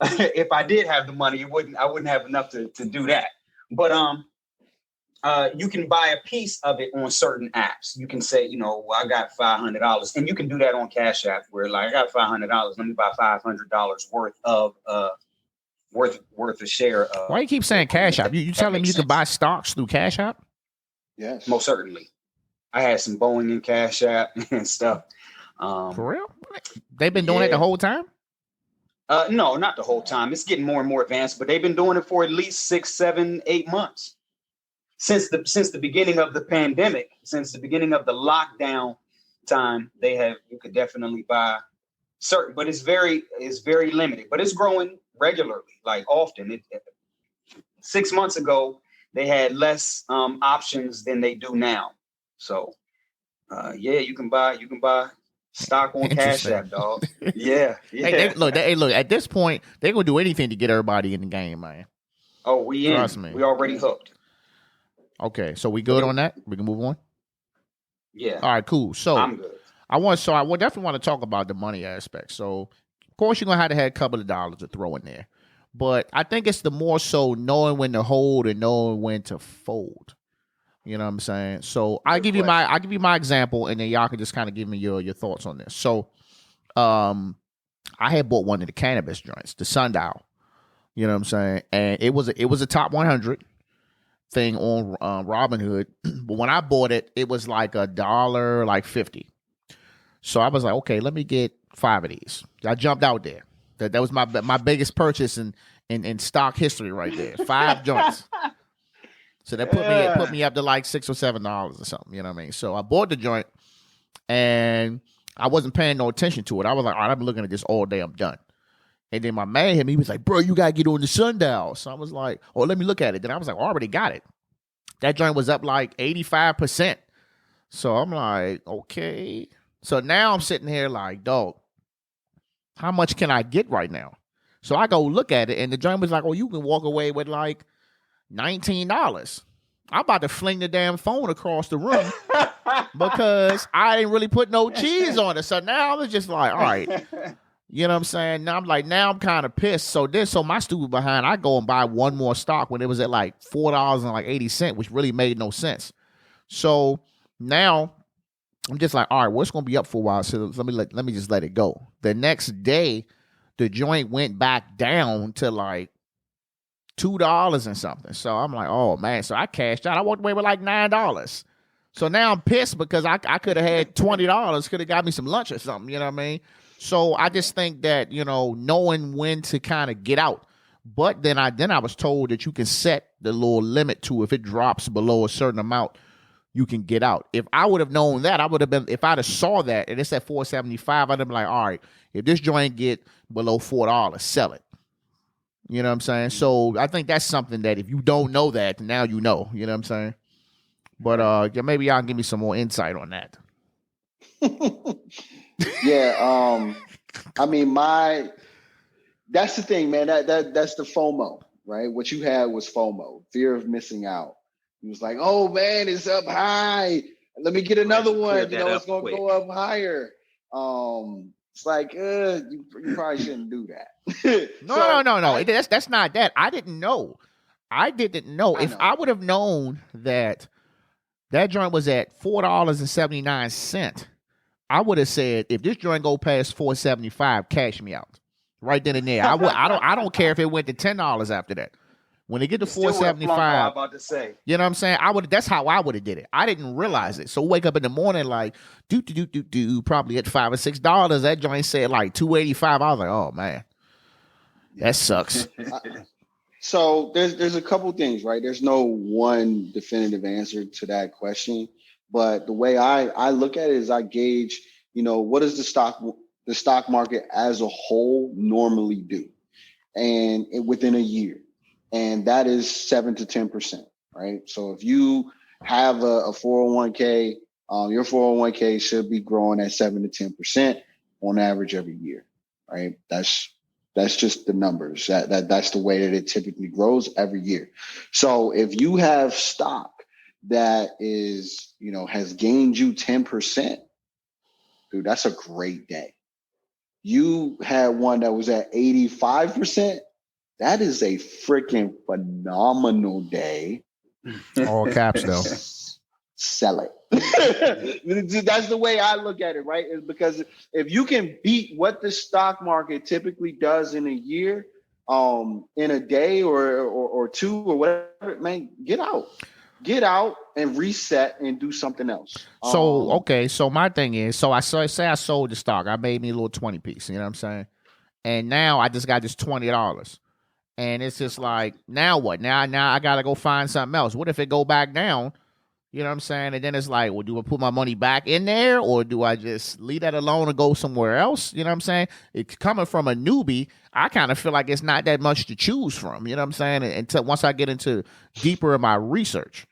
If I did have the money, I wouldn't have enough to do that. But you can buy a piece of it on certain apps. You can say, I got $500, and you can do that on Cash App, where like I got $500. Let me buy $500 worth of a share. Why you keep saying Cash App? You telling me you can buy stocks through Cash App? Yes, most certainly. I had some Boeing in Cash App and stuff. For real? They've been doing it the whole time? No, not the whole time. It's getting more and more advanced, but they've been doing it for at least 6, 7, 8 months. Since the beginning of the pandemic, since the beginning of the lockdown time, you could definitely buy certain, but it's very limited, but it's growing regularly, like often. 6 months ago, they had less options than they do now. So you can buy stock on Cash App, dog. Yeah. Look, at this point, they're gonna do anything to get everybody in the game, man. Oh, trust me. We already hooked. Okay, so we good on that? We can move on? Yeah. All right, cool. So I'm good. I definitely want to talk about the money aspect. So Of course, you're gonna have to have a couple of dollars to throw in there, but I think it's the more so knowing when to hold and knowing when to fold. You know what I'm saying? So I'll give you my example, and then y'all can just kind of give me your thoughts on this. So, I had bought one of the cannabis joints, the Sundial. You know what I'm saying? And it was a top 100 thing on Robinhood, but when I bought it, it was like $1.50. So I was like, okay, let me get 5 of these. I jumped out there. That was my biggest purchase in stock history right there. 5 joints. So that put me up to like $6 or $7 or something. You know what I mean? So I bought the joint, and I wasn't paying no attention to it. I was like, all right, I've been looking at this all day. I'm done. And then my man hit me. He was like, bro, you got to get on the Sundial. So I was like, oh, let me look at it. Then I was like, I already got it. That joint was up like 85%. So I'm like, okay. So now I'm sitting here like, dog, how much can I get right now? So I go look at it, and the joint was like, oh, you can walk away with like $19. I'm about to fling the damn phone across the room because I didn't really put no cheese on it. So now I was just like, all right. You know what I'm saying? Now I'm kind of pissed. So my stupid behind, I go and buy one more stock when it was at like $4.80, which really made no sense. So now I'm just like, all right, well, it's gonna be up for a while. So let me just let it go. The next day, the joint went back down to like $2 and something. So I'm like, oh man. So I cashed out. I walked away with like $9. So now I'm pissed because I could have had $20, could have got me some lunch or something. You know what I mean? So I just think that, knowing when to kind of get out. But then I was told that you can set the little limit to if it drops below a certain amount, you can get out. If I would have known that, if I'd have saw that and it's at $4.75, I'd have been like, all right, if this joint get below $4, sell it. You know what I'm saying? So I think that's something that if you don't know that, now you know. You know what I'm saying? But maybe y'all can give me some more insight on that. Yeah, I mean, that's the thing, man. That's the FOMO, right? What you had was FOMO, fear of missing out. It was like, oh man, it's up high. Let me get another one. It's gonna go up higher. It's like, you probably shouldn't do that. No. That's not that. I didn't know. If I would have known that joint was at $4.79, I would have said, if this joint go past $4.75, cash me out right then and there. I don't care if it went to $10 after that. When they get to $4.75, about to say, you know what I'm saying? That's how I would have did it. I didn't realize it. So wake up in the morning like probably at $5 or $6. That joint said like $2.85. I was like, oh man, that sucks. So there's a couple things, right? There's no one definitive answer to that question, but the way I look at it is I gauge, what does the stock market as a whole normally do, and within a year, and that is 7 to 10%, right? So if you have a 401k, your 401k should be growing at 7 to 10% on average every year, right? That's just the numbers. That's the way that it typically grows every year. So if you have stock that is, has gained you 10%, dude, that's a great day. You had one that was at 85%. That is a freaking phenomenal day. All caps though. Sell it. That's the way I look at it, right? Is because if you can beat what the stock market typically does in a year, in a day or two or whatever, man, get out and reset and do something else. So okay, so my thing is, I sold the stock. I made me a little 20 piece. You know what I'm saying? And now I just got this $20. And it's just like, now what? Now I gotta go find something else. What if it go back down? You know what I'm saying? And then it's like, well, do I put my money back in there, or do I just leave that alone and go somewhere else? You know what I'm saying? It's coming from a newbie, I kind of feel like it's not that much to choose from. You know what I'm saying? Until once I get into deeper in my research.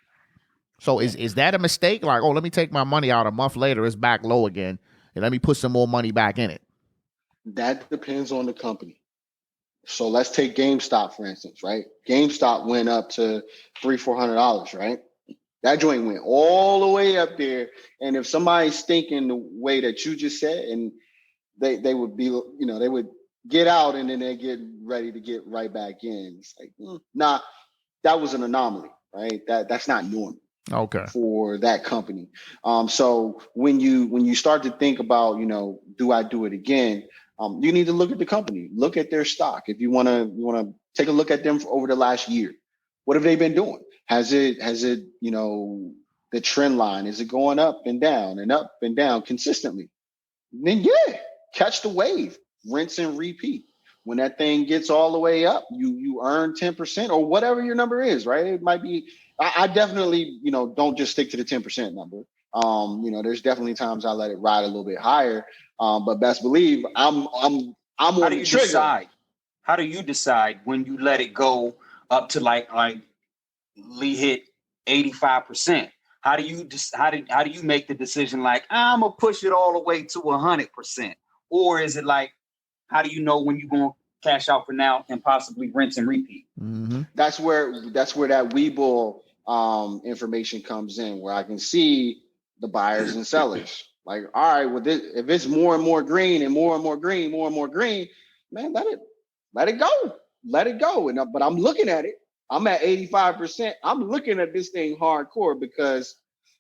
So is that a mistake? Like, oh, let me take my money out a month later, it's back low again, and let me put some more money back in it. That depends on the company. So let's take GameStop, for instance, right? GameStop went up to $300-$400, right? That joint went all the way up there. And if somebody's thinking the way that you just said, and they would be, they would get out, and then they get ready to get right back in. It's like, nah, that was an anomaly, right? That's not normal. Okay. For that company. So when you start to think about, do I do it again? You need to look at the company, look at their stock. If you want to take a look at them over the last year, what have they been doing? Has it, the trend line, is it going up and down consistently? Then catch the wave, rinse and repeat. When that thing gets all the way up, you earn 10% or whatever your number is, right? It might be, I definitely, don't just stick to the 10% number. There's definitely times I let it ride a little bit higher. But best believe I'm on the trigger. How do you decide when you let it go up to like Lee hit 85%? How do you make the decision like, I'm gonna push it all the way to 100%? Or is it like, how do you know when you're going to cash out for now and possibly rinse and repeat? Mm-hmm. That's where that Webull information comes in, where I can see the buyers and sellers. Like, all right, well, if it's more and more green and more and more green, man, let it go. But I'm looking at it. I'm at 85%. I'm looking at this thing hardcore, because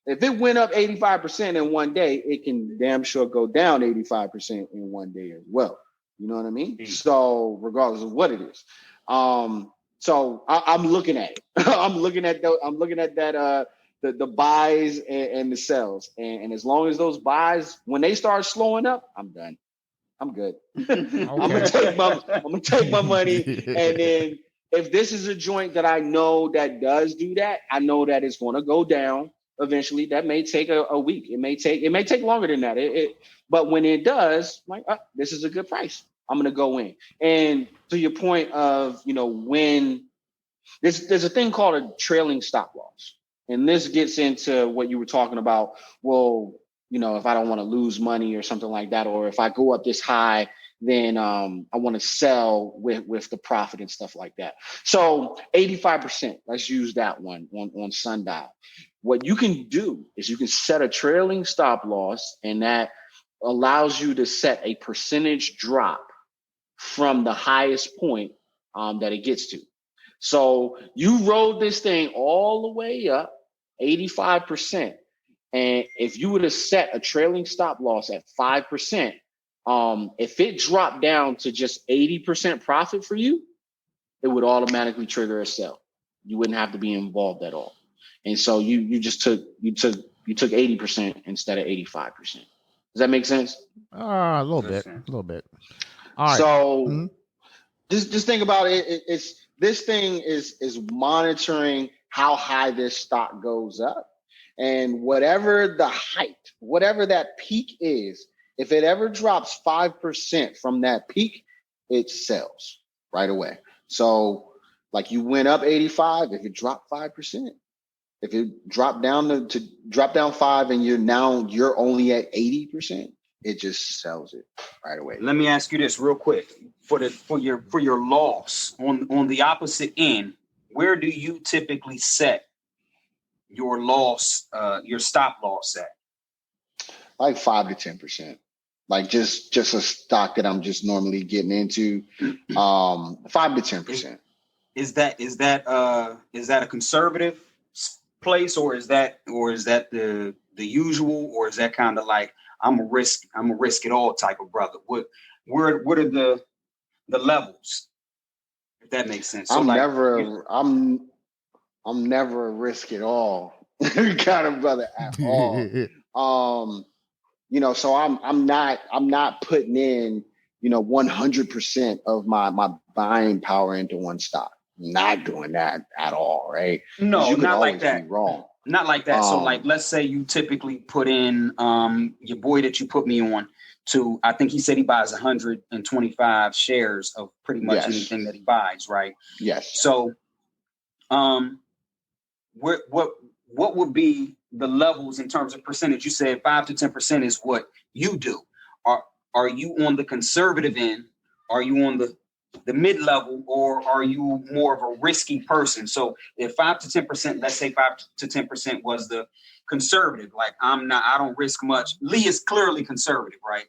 if it went up 85% in one day, it can damn sure go down 85% in one day as well. You know what I mean? Mm-hmm. So regardless of what it is. So I'm looking at it. I'm looking at that the buys and the sells. And as long as those buys, when they start slowing up, I'm done. I'm good. Okay. I'm gonna take my money. And then if this is a joint that I know that does do that, I know that it's gonna go down eventually. That may take a week. It may take longer than that. But when it does, like, this is a good price, I'm going to go in. And to your point of, when there's a thing called a trailing stop loss. And this gets into what you were talking about. Well, if I don't want to lose money or something like that, or if I go up this high, then I want to sell with the profit and stuff like that. So 85%, let's use that one on Sundial. What you can do is you can set a trailing stop loss, and that allows you to set a percentage drop from the highest point that it gets to. So you rode this thing all the way up 85%. And if you would have set a trailing stop loss at 5%, if it dropped down to just 80% profit for you, it would automatically trigger a sell. You wouldn't have to be involved at all. And so you took 80% instead of 85%. Does that make sense? A little bit. All right. So just think about it. This thing is monitoring how high this stock goes up, and whatever the height, whatever that peak is, if it ever drops 5% from that peak, it sells right away. So like you went up 85, if it dropped 5%, if it dropped down to drop down 5 and you're only at 80%, it just sells it right away. Let me ask you this real quick. For your loss on the opposite end, where do you typically set your loss, your stop loss at? Like 5 to 10%. Like just a stock that I'm just normally getting into. 5 to 10%. Is that a conservative place, or is that the usual, or is that kind of like I'm a risk it all type of brother? What are the levels, if that makes sense? So I'm never a risk it all kind of brother at all. So I'm not putting in 100% of my buying power into one stock. Not doing that at all, right? No, not like that. Wrong. Not like that. So like, let's say you typically put in your boy that you put me on to, I think he said he buys 125 shares of pretty much anything that he buys, right? Yes. So what would be the levels in terms of percentage? You said 5 to 10% is what you do. Are you on the conservative end? Are you on the mid-level, or are you more of a risky person? So if 5 to 10%, let's say 5 to 10% was the conservative, like I don't risk much. Lee is clearly conservative, right?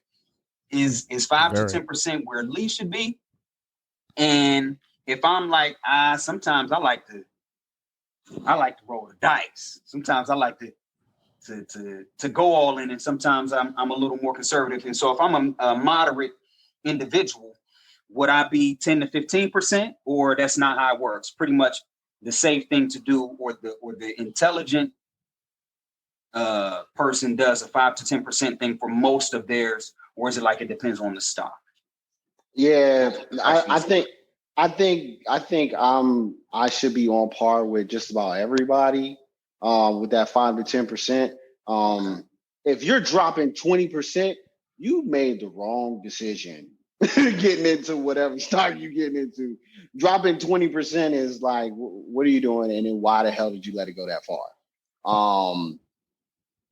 is 5 to 10% where at least should be. And if I'm like, sometimes I like to roll the dice. Sometimes I like to go all in, and sometimes I'm a little more conservative. And so if I'm a moderate individual, would I be 10 to 15%, or that's not how it works? Pretty much the safe thing to do, or the intelligent person does a 5 to 10% thing for most of theirs, or is it like it depends on the stock? Yeah, I think I should be on par with just about everybody with that 5 to 10%. If you're dropping 20%, you made the wrong decision getting into whatever stock you're getting into. Dropping 20% is like, what are you doing? And then why the hell did you let it go that far?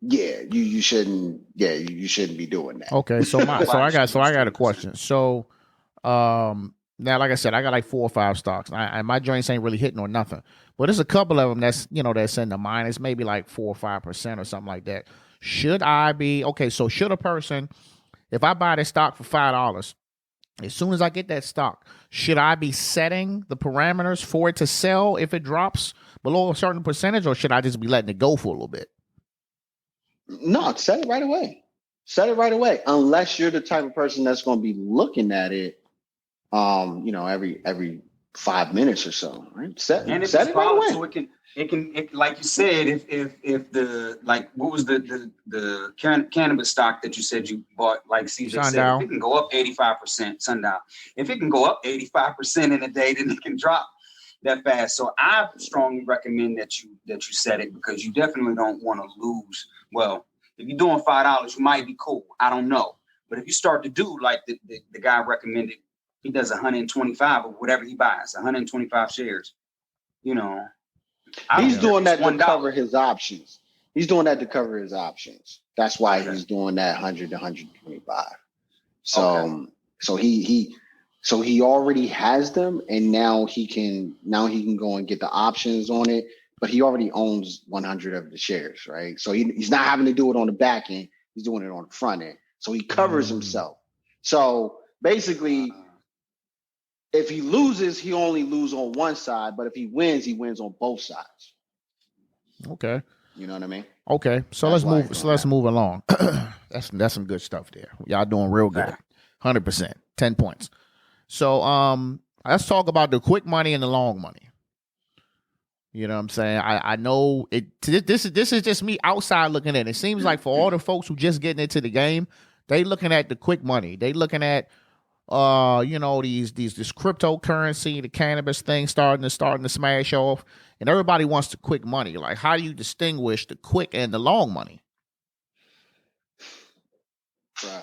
Yeah, you shouldn't. Yeah, you shouldn't be doing that. Okay, so I got a question. So, now, like I said, I got like 4 or 5 stocks. My joints ain't really hitting or nothing, but there's a couple of them that's in the minus, maybe like 4 or 5% or something like that. Should I be okay? So, should a person, if I buy this stock for $5, as soon as I get that stock, should I be setting the parameters for it to sell if it drops below a certain percentage, or should I just be letting it go for a little bit? No, set it right away. Set it right away. Unless you're the type of person that's going to be looking at it, every 5 minutes or so, right? Set it right away. So it can like you said, if the, like, what was the cannabis stock that you said you bought, like CJ Sundial. said, if it can go up 85%, Sundial. If it can go up 85% in a day, then it can drop that fast. So I strongly recommend that you set it, because you definitely don't want to lose. Well, if you're doing $5, you might be cool. I don't know. But if you start to do like the guy recommended, he does 125 or whatever he buys, 125 shares. He's doing that to cover his options. He's doing that to cover his options. That's why he's doing that 100 to 125. So he already has them, and now he can go and get the options on it. But he already owns 100 of the shares, right? So he's not having to do it on the back end. He's doing it on the front end. So he covers himself. So basically, if he loses, he only loses on one side. But if he wins on both sides. Okay. You know what I mean? Okay. So let's move along. That's some good stuff there. Y'all doing real good. 100%. 10 points. So let's talk about the quick money and the long money. You know what I'm saying? I know it. This is just me outside looking in. It seems like for all the folks who just getting into the game, they looking at the quick money. They looking at this cryptocurrency, the cannabis thing starting to smash off, and everybody wants the quick money. Like, how do you distinguish the quick and the long money? Right.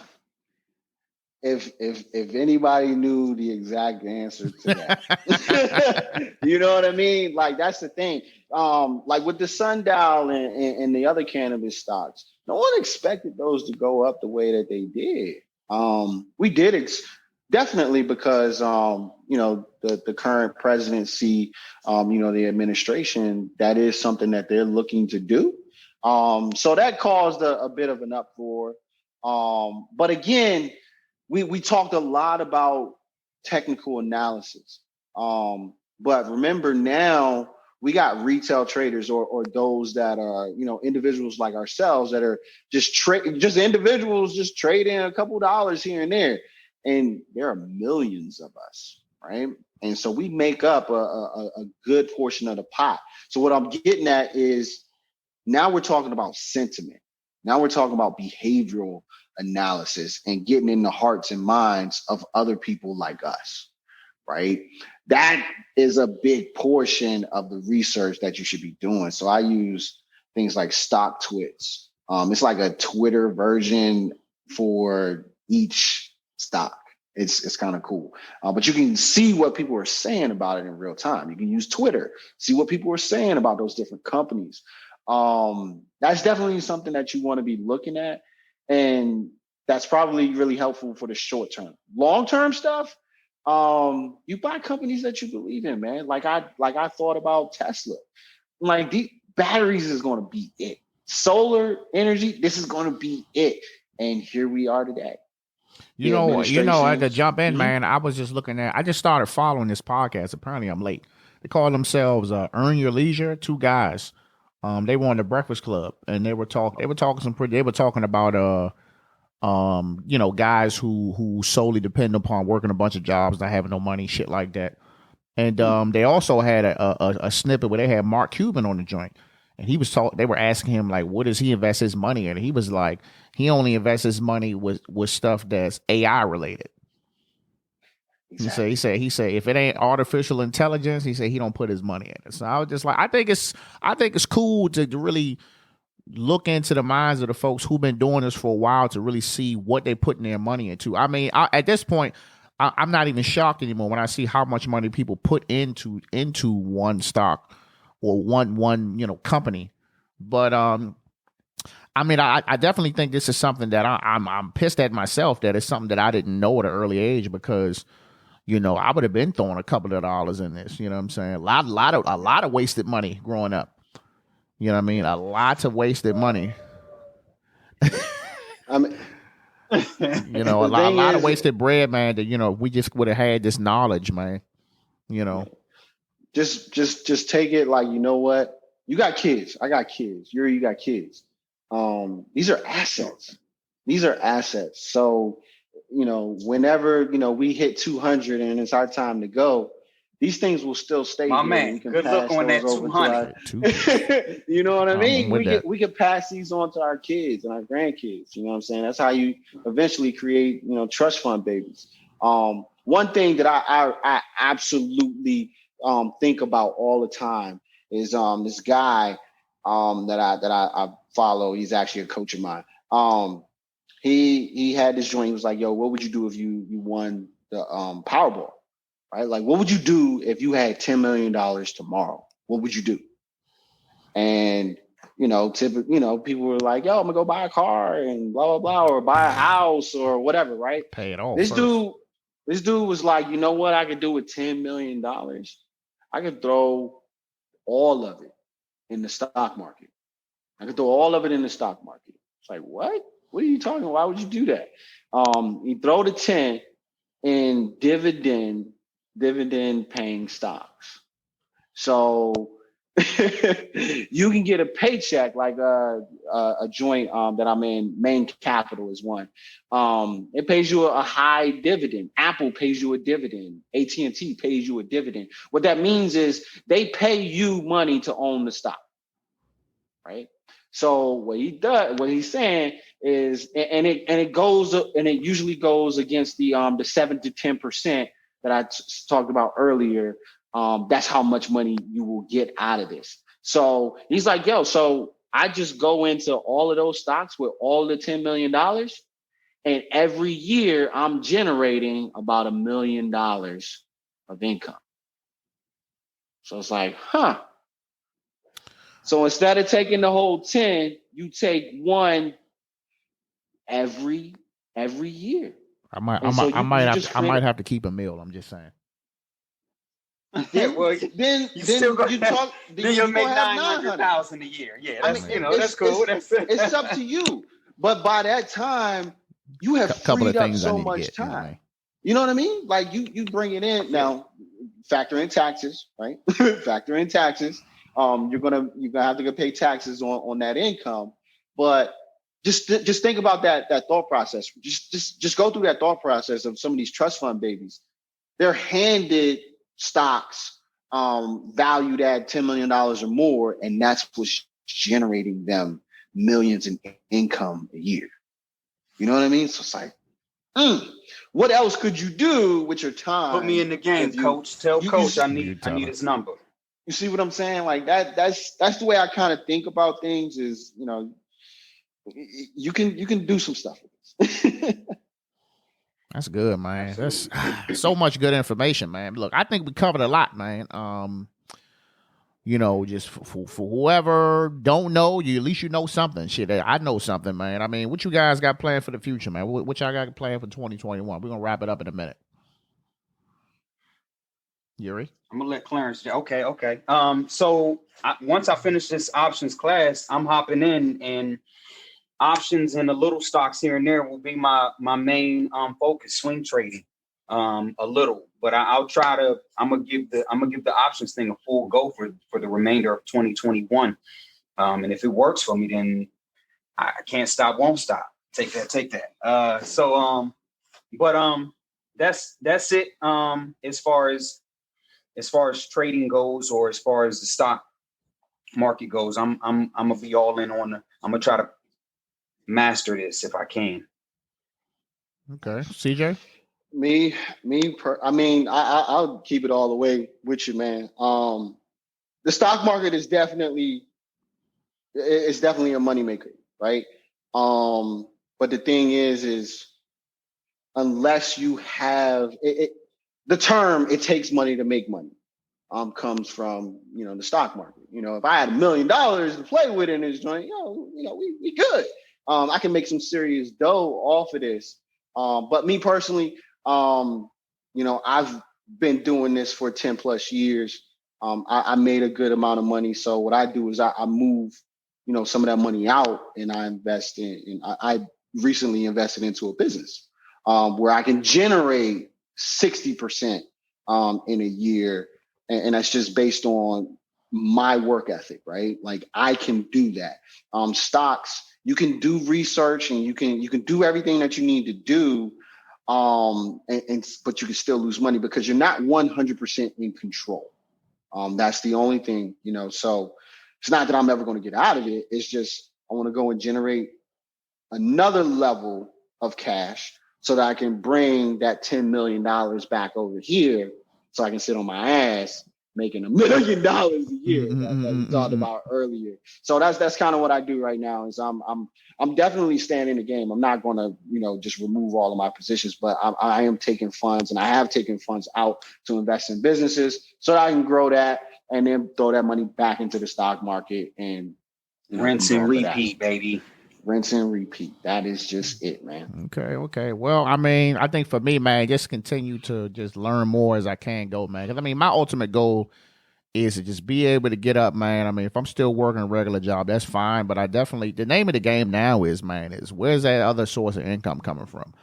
If anybody knew the exact answer to that, you know what I mean? Like, that's the thing. Like with the Sundial and the other cannabis stocks, no one expected those to go up the way that they did. We did definitely because the current presidency, the administration, that is something that they're looking to do. So that caused a bit of an uproar. But again, we talked a lot about technical analysis. But remember, now we got retail traders or those that are, individuals like ourselves that are just individuals just trading a couple dollars here and there. And there are millions of us, right? And so we make up a good portion of the pot. So what I'm getting at is, now we're talking about sentiment. Now we're talking about behavioral analysis and getting in the hearts and minds of other people like us, right? That is a big portion of the research that you should be doing. So I use things like stock twits. It's like a Twitter version for each stock. It's kind of cool. But you can see what people are saying about it in real time. You can use Twitter, see what people are saying about those different companies. That's definitely something that you want to be looking at. And that's probably really helpful for the short term. Long-term stuff, you buy companies that you believe in, man. Like I thought about Tesla. Like, the batteries is going to be it. Solar energy, this is going to be it. And here we are today. I could jump in, man. I was just looking at. I just started following this podcast. Apparently, I'm late. They call themselves "Earn Your Leisure." Two guys. They were on the Breakfast Club, and they were talking. They were talking about guys who solely depend upon working a bunch of jobs, not having no money, shit like that. And they also had a snippet where they had Mark Cuban on the joint. And he was they were asking him, like, what does he invest his money in? And he was like, he only invests his money with stuff that's AI related. Exactly. He said if it ain't artificial intelligence, he said he don't put his money in it. So I was just like, I think it's cool to really look into the minds of the folks who've been doing this for a while to really see what they're putting their money into. I mean, at this point, I'm not even shocked anymore when I see how much money people put into one stock or one company. But I mean, I definitely think this is something that I'm pissed at myself that it's something that I didn't know at an early age, because I would have been throwing a couple of dollars in this. You know what I'm saying? A lot of wasted money growing up. You know what I mean? A lot of wasted money. I mean, a lot of wasted bread, man. That we just would have had this knowledge, man. Just take it like, you know what? You got kids. I got kids. Yuri, you got kids. These are assets. So, whenever, we hit 200 and it's our time to go, these things will still stay. My man, we can good luck on that 200. You know what I mean? We can pass these on to our kids and our grandkids. You know what I'm saying? That's how you eventually create, trust fund babies. One thing that I absolutely think about all the time is this guy that I follow. He's actually a coach of mine. He had this joint. He was like, yo, what would you do if you won the Powerball? Right? Like, what would you do if you had $10 million tomorrow? What would you do? And, typically, people were like, yo, I'm gonna go buy a car and blah, blah, blah, or buy a house or whatever, right? Pay it all. This dude was like, you know what I could do with $10 million? I could throw all of it in the stock market. It's like, what? What are you talking about? Why would you do that? You throw the 10 in dividend paying stocks. So you can get a paycheck like a joint that I'm in. Main Capital is one. It pays you a high dividend. Apple pays you a dividend. AT&T pays you a dividend. What that means is they pay you money to own the stock, right? So what he's saying is, and it usually goes against the 7 to 10% that I talked about earlier. That's how much money you will get out of this. So he's like, yo, so I just go into all of those stocks with all the $10 million, and every year I'm generating about $1 million of income. So it's like, huh. So instead of taking the whole 10, you take one every year. I might have to keep a meal. I'm just saying. Then you'll make 900,000 a year. Yeah, that's cool. It's up to you. But by that time, you have freed up so much time. You know what I mean? Like you bring it in now. Factor in taxes, right? Factor in taxes. You're gonna have to pay taxes on that income, but just think about that thought process. Just go through that thought process of some of these trust fund babies. They're handed stocks valued at $10 million or more, and that's what's generating them millions in income a year. You know what I mean? So it's like, what else could you do with your time? Put me in the game, coach. Tell coach I need his number. You see what I'm saying? Like that's the way I kind of think about things is, you can do some stuff with this. That's good, man. That's so much good information, man. Look, I think we covered a lot, man. Just for whoever don't know, at least you know something. Shit, I know something, man. I mean, what you guys got planned for the future, man? What y'all got planned for 2021? We're gonna wrap it up in a minute. Yuri? I'm gonna let Clarence. Okay. So once I finish this options class, I'm hopping in and options and the little stocks here and there will be my main focus, swing trading. A little, but I'll try to. I'm gonna give the options thing a full go for the remainder of 2021. And if it works for me, then I can't stop, won't stop. Take that. That's it. As far as trading goes, or as far as the stock market goes, I'm gonna be all in on. I'm gonna try to master this if I can. Okay, CJ. I'll keep it all the way with you, man. The stock market is definitely a moneymaker, right? But the thing is unless you have the term "it takes money to make money" comes from the stock market. If I had $1 million to play with in this joint, we good. I can make some serious dough off of this. But me personally, I've been doing this for 10 plus years. I made a good amount of money. So what I do is I move, some of that money out, and I invest I recently invested into a business where I can generate 60% in a year. And that's just based on my work ethic, right? Like I can do that. Stocks, you can do research and you can do everything that you need to do. But you can still lose money because you're not 100% in control. That's the only thing, so it's not that I'm ever going to get out of it. It's just, I want to go and generate another level of cash so that I can bring that $10 million back over here so I can sit on my ass making $1 million a year that we talked about earlier. So that's kind of what I do right now. Is I'm definitely staying in the game. I'm not going to just remove all of my positions, but I am taking funds, and I have taken funds out to invest in businesses so that I can grow that and then throw that money back into the stock market and rinse and repeat, baby. Rinse and repeat. That is just it, man. Okay. Well, I think for me, man, just continue to just learn more as I can go, man. Because my ultimate goal is to just be able to get up, man. If I'm still working a regular job, that's fine. But the name of the game now is where's that other source of income coming from?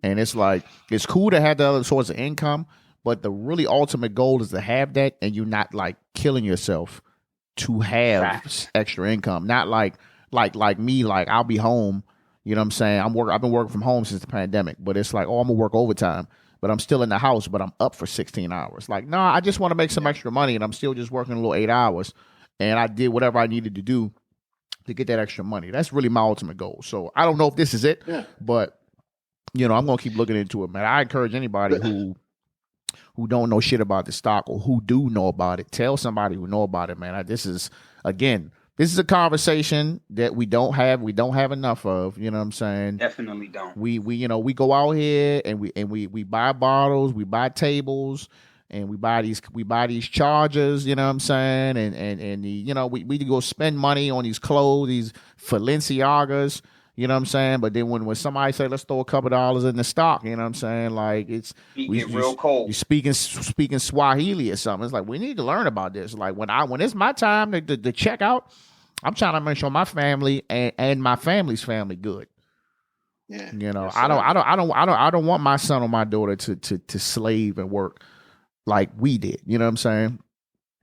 And it's like, it's cool to have the other source of income, but the really ultimate goal is to have that, and you're not like killing yourself to have extra income. Not like me, like I'll be home, you know what I'm saying? I've been working from home since the pandemic, but it's like, I'm gonna work overtime, but I'm still in the house, but I'm up for 16 hours. Like, no, I just want to make some extra money, and I'm still just working a little 8 hours, and I did whatever I needed to do to get that extra money. That's really my ultimate goal. So I don't know if this is it, but I'm gonna keep looking into it, man. I encourage anybody who don't know shit about the stock, or who do know about it, tell somebody who know about it, man. This is a conversation that we don't have enough of, you know what I'm saying? Definitely don't. We go out here and we buy bottles, we buy tables, and we buy these chargers, you know what I'm saying? And we go spend money on these clothes, these Balenciagas, you know what I'm saying? But then when somebody say, let's throw a couple dollars in the stock, you know what I'm saying? Like get real cold. You speaking Swahili or something. It's like, we need to learn about this. Like when it's my time to check out, I'm trying to make sure my family and my family's family good. Yeah. Yes, I don't want my son or my daughter to slave and work like we did. You know what I'm saying?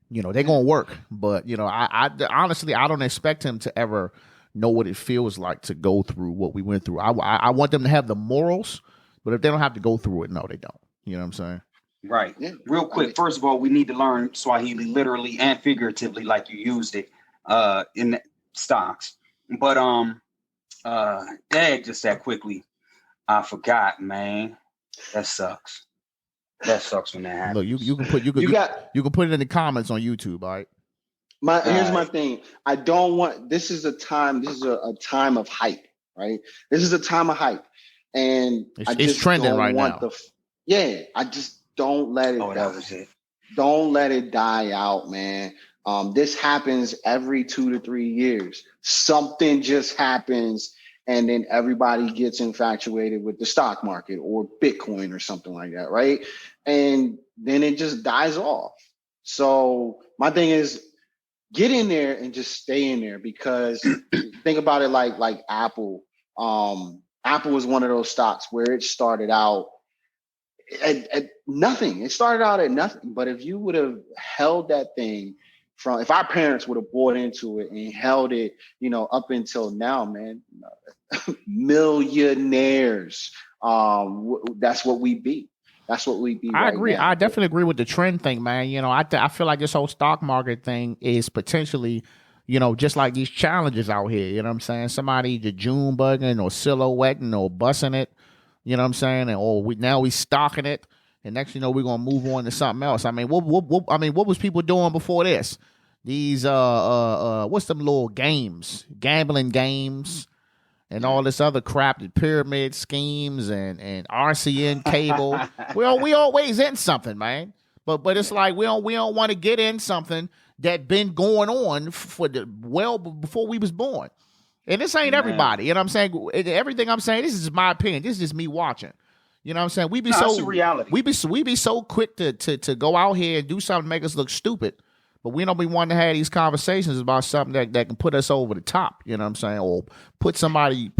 They're gonna work, but I honestly, I don't expect him to ever know what it feels like to go through what we went through. I want them to have the morals, but if they don't have to go through it, no, they don't. You know what I'm saying? Right. Yeah. Real quick. First of all, we need to learn Swahili literally and figuratively, like you used it in the stocks. But just that quickly, I forgot, man. That sucks. That sucks when that happens. Look, you can put it in the comments on YouTube, all right? Here's my thing. I don't want. This is a time of hype, right? This is a time of hype, and it's trending right now. I just don't let it. That was it. Don't let it die out, man. This happens every 2 to 3 years. Something just happens, and then everybody gets infatuated with the stock market or Bitcoin or something like that, right? And then it just dies off. So my thing is, get in there and just stay in there, because think about it like Apple. Apple was one of those stocks where it started out at nothing. It started out at nothing. But if you would have held that thing if our parents would have bought into it and held it, up until now, man, millionaires. That's what we be. That's what we be. I agree. Now. I definitely agree with the trend thing, man. I feel like this whole stock market thing is potentially, just like these challenges out here. You know what I'm saying? Somebody either June bugging or silhouetting or bussing it. You know what I'm saying? Or we stocking it, and next we're gonna move on to something else. I mean, what was people doing before this? These what's them little games, gambling games, and all this other crap, the pyramid schemes and RCN cable. we always in something, man. But it's like we don't want to get in something that been going on before we was born. And this ain't everybody. You know what I'm saying? Everything I'm saying, this is my opinion. This is just me watching. You know what I'm saying? That's a reality. We be so quick to go out here and do something to make us look stupid. But we don't be wanting to have these conversations about something that can put us over the top. You know what I'm saying? Or put somebody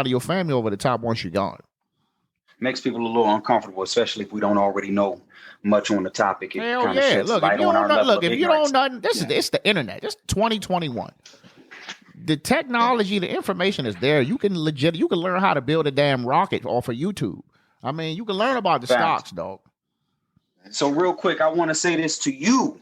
your family over the top once you're gone. Makes people a little uncomfortable, especially if we don't already know much on the topic. Hell yeah! Look, if you don't know, it's the internet. It's 2021. The technology, the information is there. You can learn how to build a damn rocket off of YouTube. I mean, you can learn about the stocks, dog. So real quick, I want to say this to you,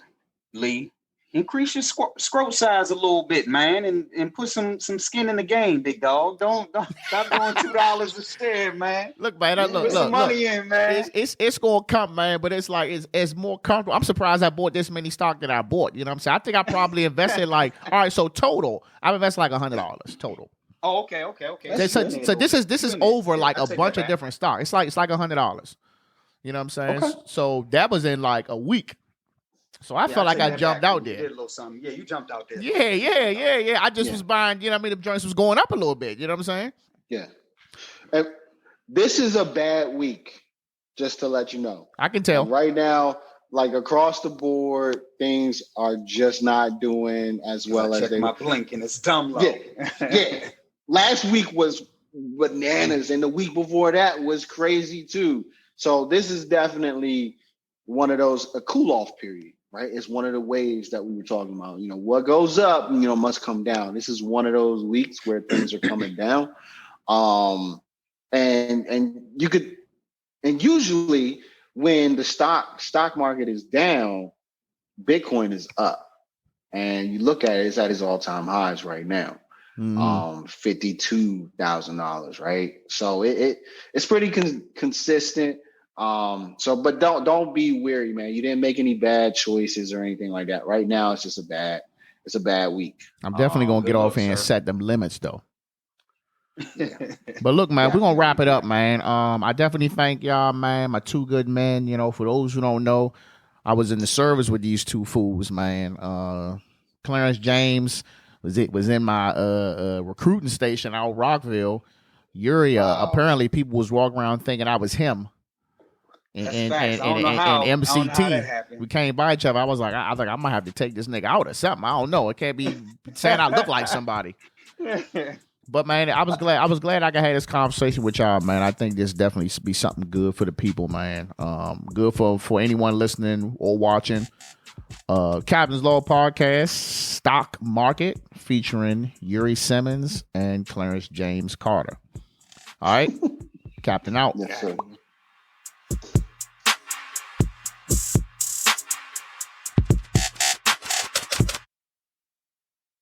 Lee. Increase your scrote size a little bit, man, and put some skin in the game, big dog. Don't stop doing $2 a share, man. Look, man, put some money in, man. It's gonna come, man, but it's like it's more comfortable. I'm surprised I bought this many stock that I bought. You know what I'm saying? I think I probably invested all right. So total, I've invested like $100 total. Oh, okay. So this is over like a bunch of different stocks. It's like $100. You know what I'm saying? Okay. So that was in like a week. So I felt like I jumped out there. You did a little something. Yeah, you jumped out there. Yeah. I just was buying, the joints was going up a little bit. You know what I'm saying? Yeah. And this is a bad week, just to let you know. I can tell. And right now, like across the board, things are just not doing as well as they. My blink and it's dumb low. Yeah. Last week was bananas, and the week before that was crazy too. So this is definitely one of those a cool off period. Right, it's one of the waves that we were talking about. What goes up, must come down. This is one of those weeks where things are coming down, and you could, and usually when the stock market is down, Bitcoin is up, and you look at it, it's at its all-time highs right now, $52,000, right? So it's pretty consistent. But don't be weary, man. You didn't make any bad choices or anything like that. Right now, it's just a bad week. I'm definitely gonna get off here and set them limits, though. Yeah. But look, man, we're gonna wrap it up, man. I definitely thank y'all, man. My two good men. For those who don't know, I was in the service with these two fools, man. Clarence James was in my recruiting station out Rockville. Yuri, apparently people was walking around thinking I was him. And MCT, we came by each other. I was like, I might have to take this nigga out or something. I don't know. It can't be saying I look like somebody. But man, I was glad I could have this conversation with y'all, man. I think this definitely be something good for the people, man. Good for anyone listening or watching. Captain's Law Podcast, Stock Market, featuring Yuri Simmons and Clarence James Carter. All right, Captain out. Yes, sir.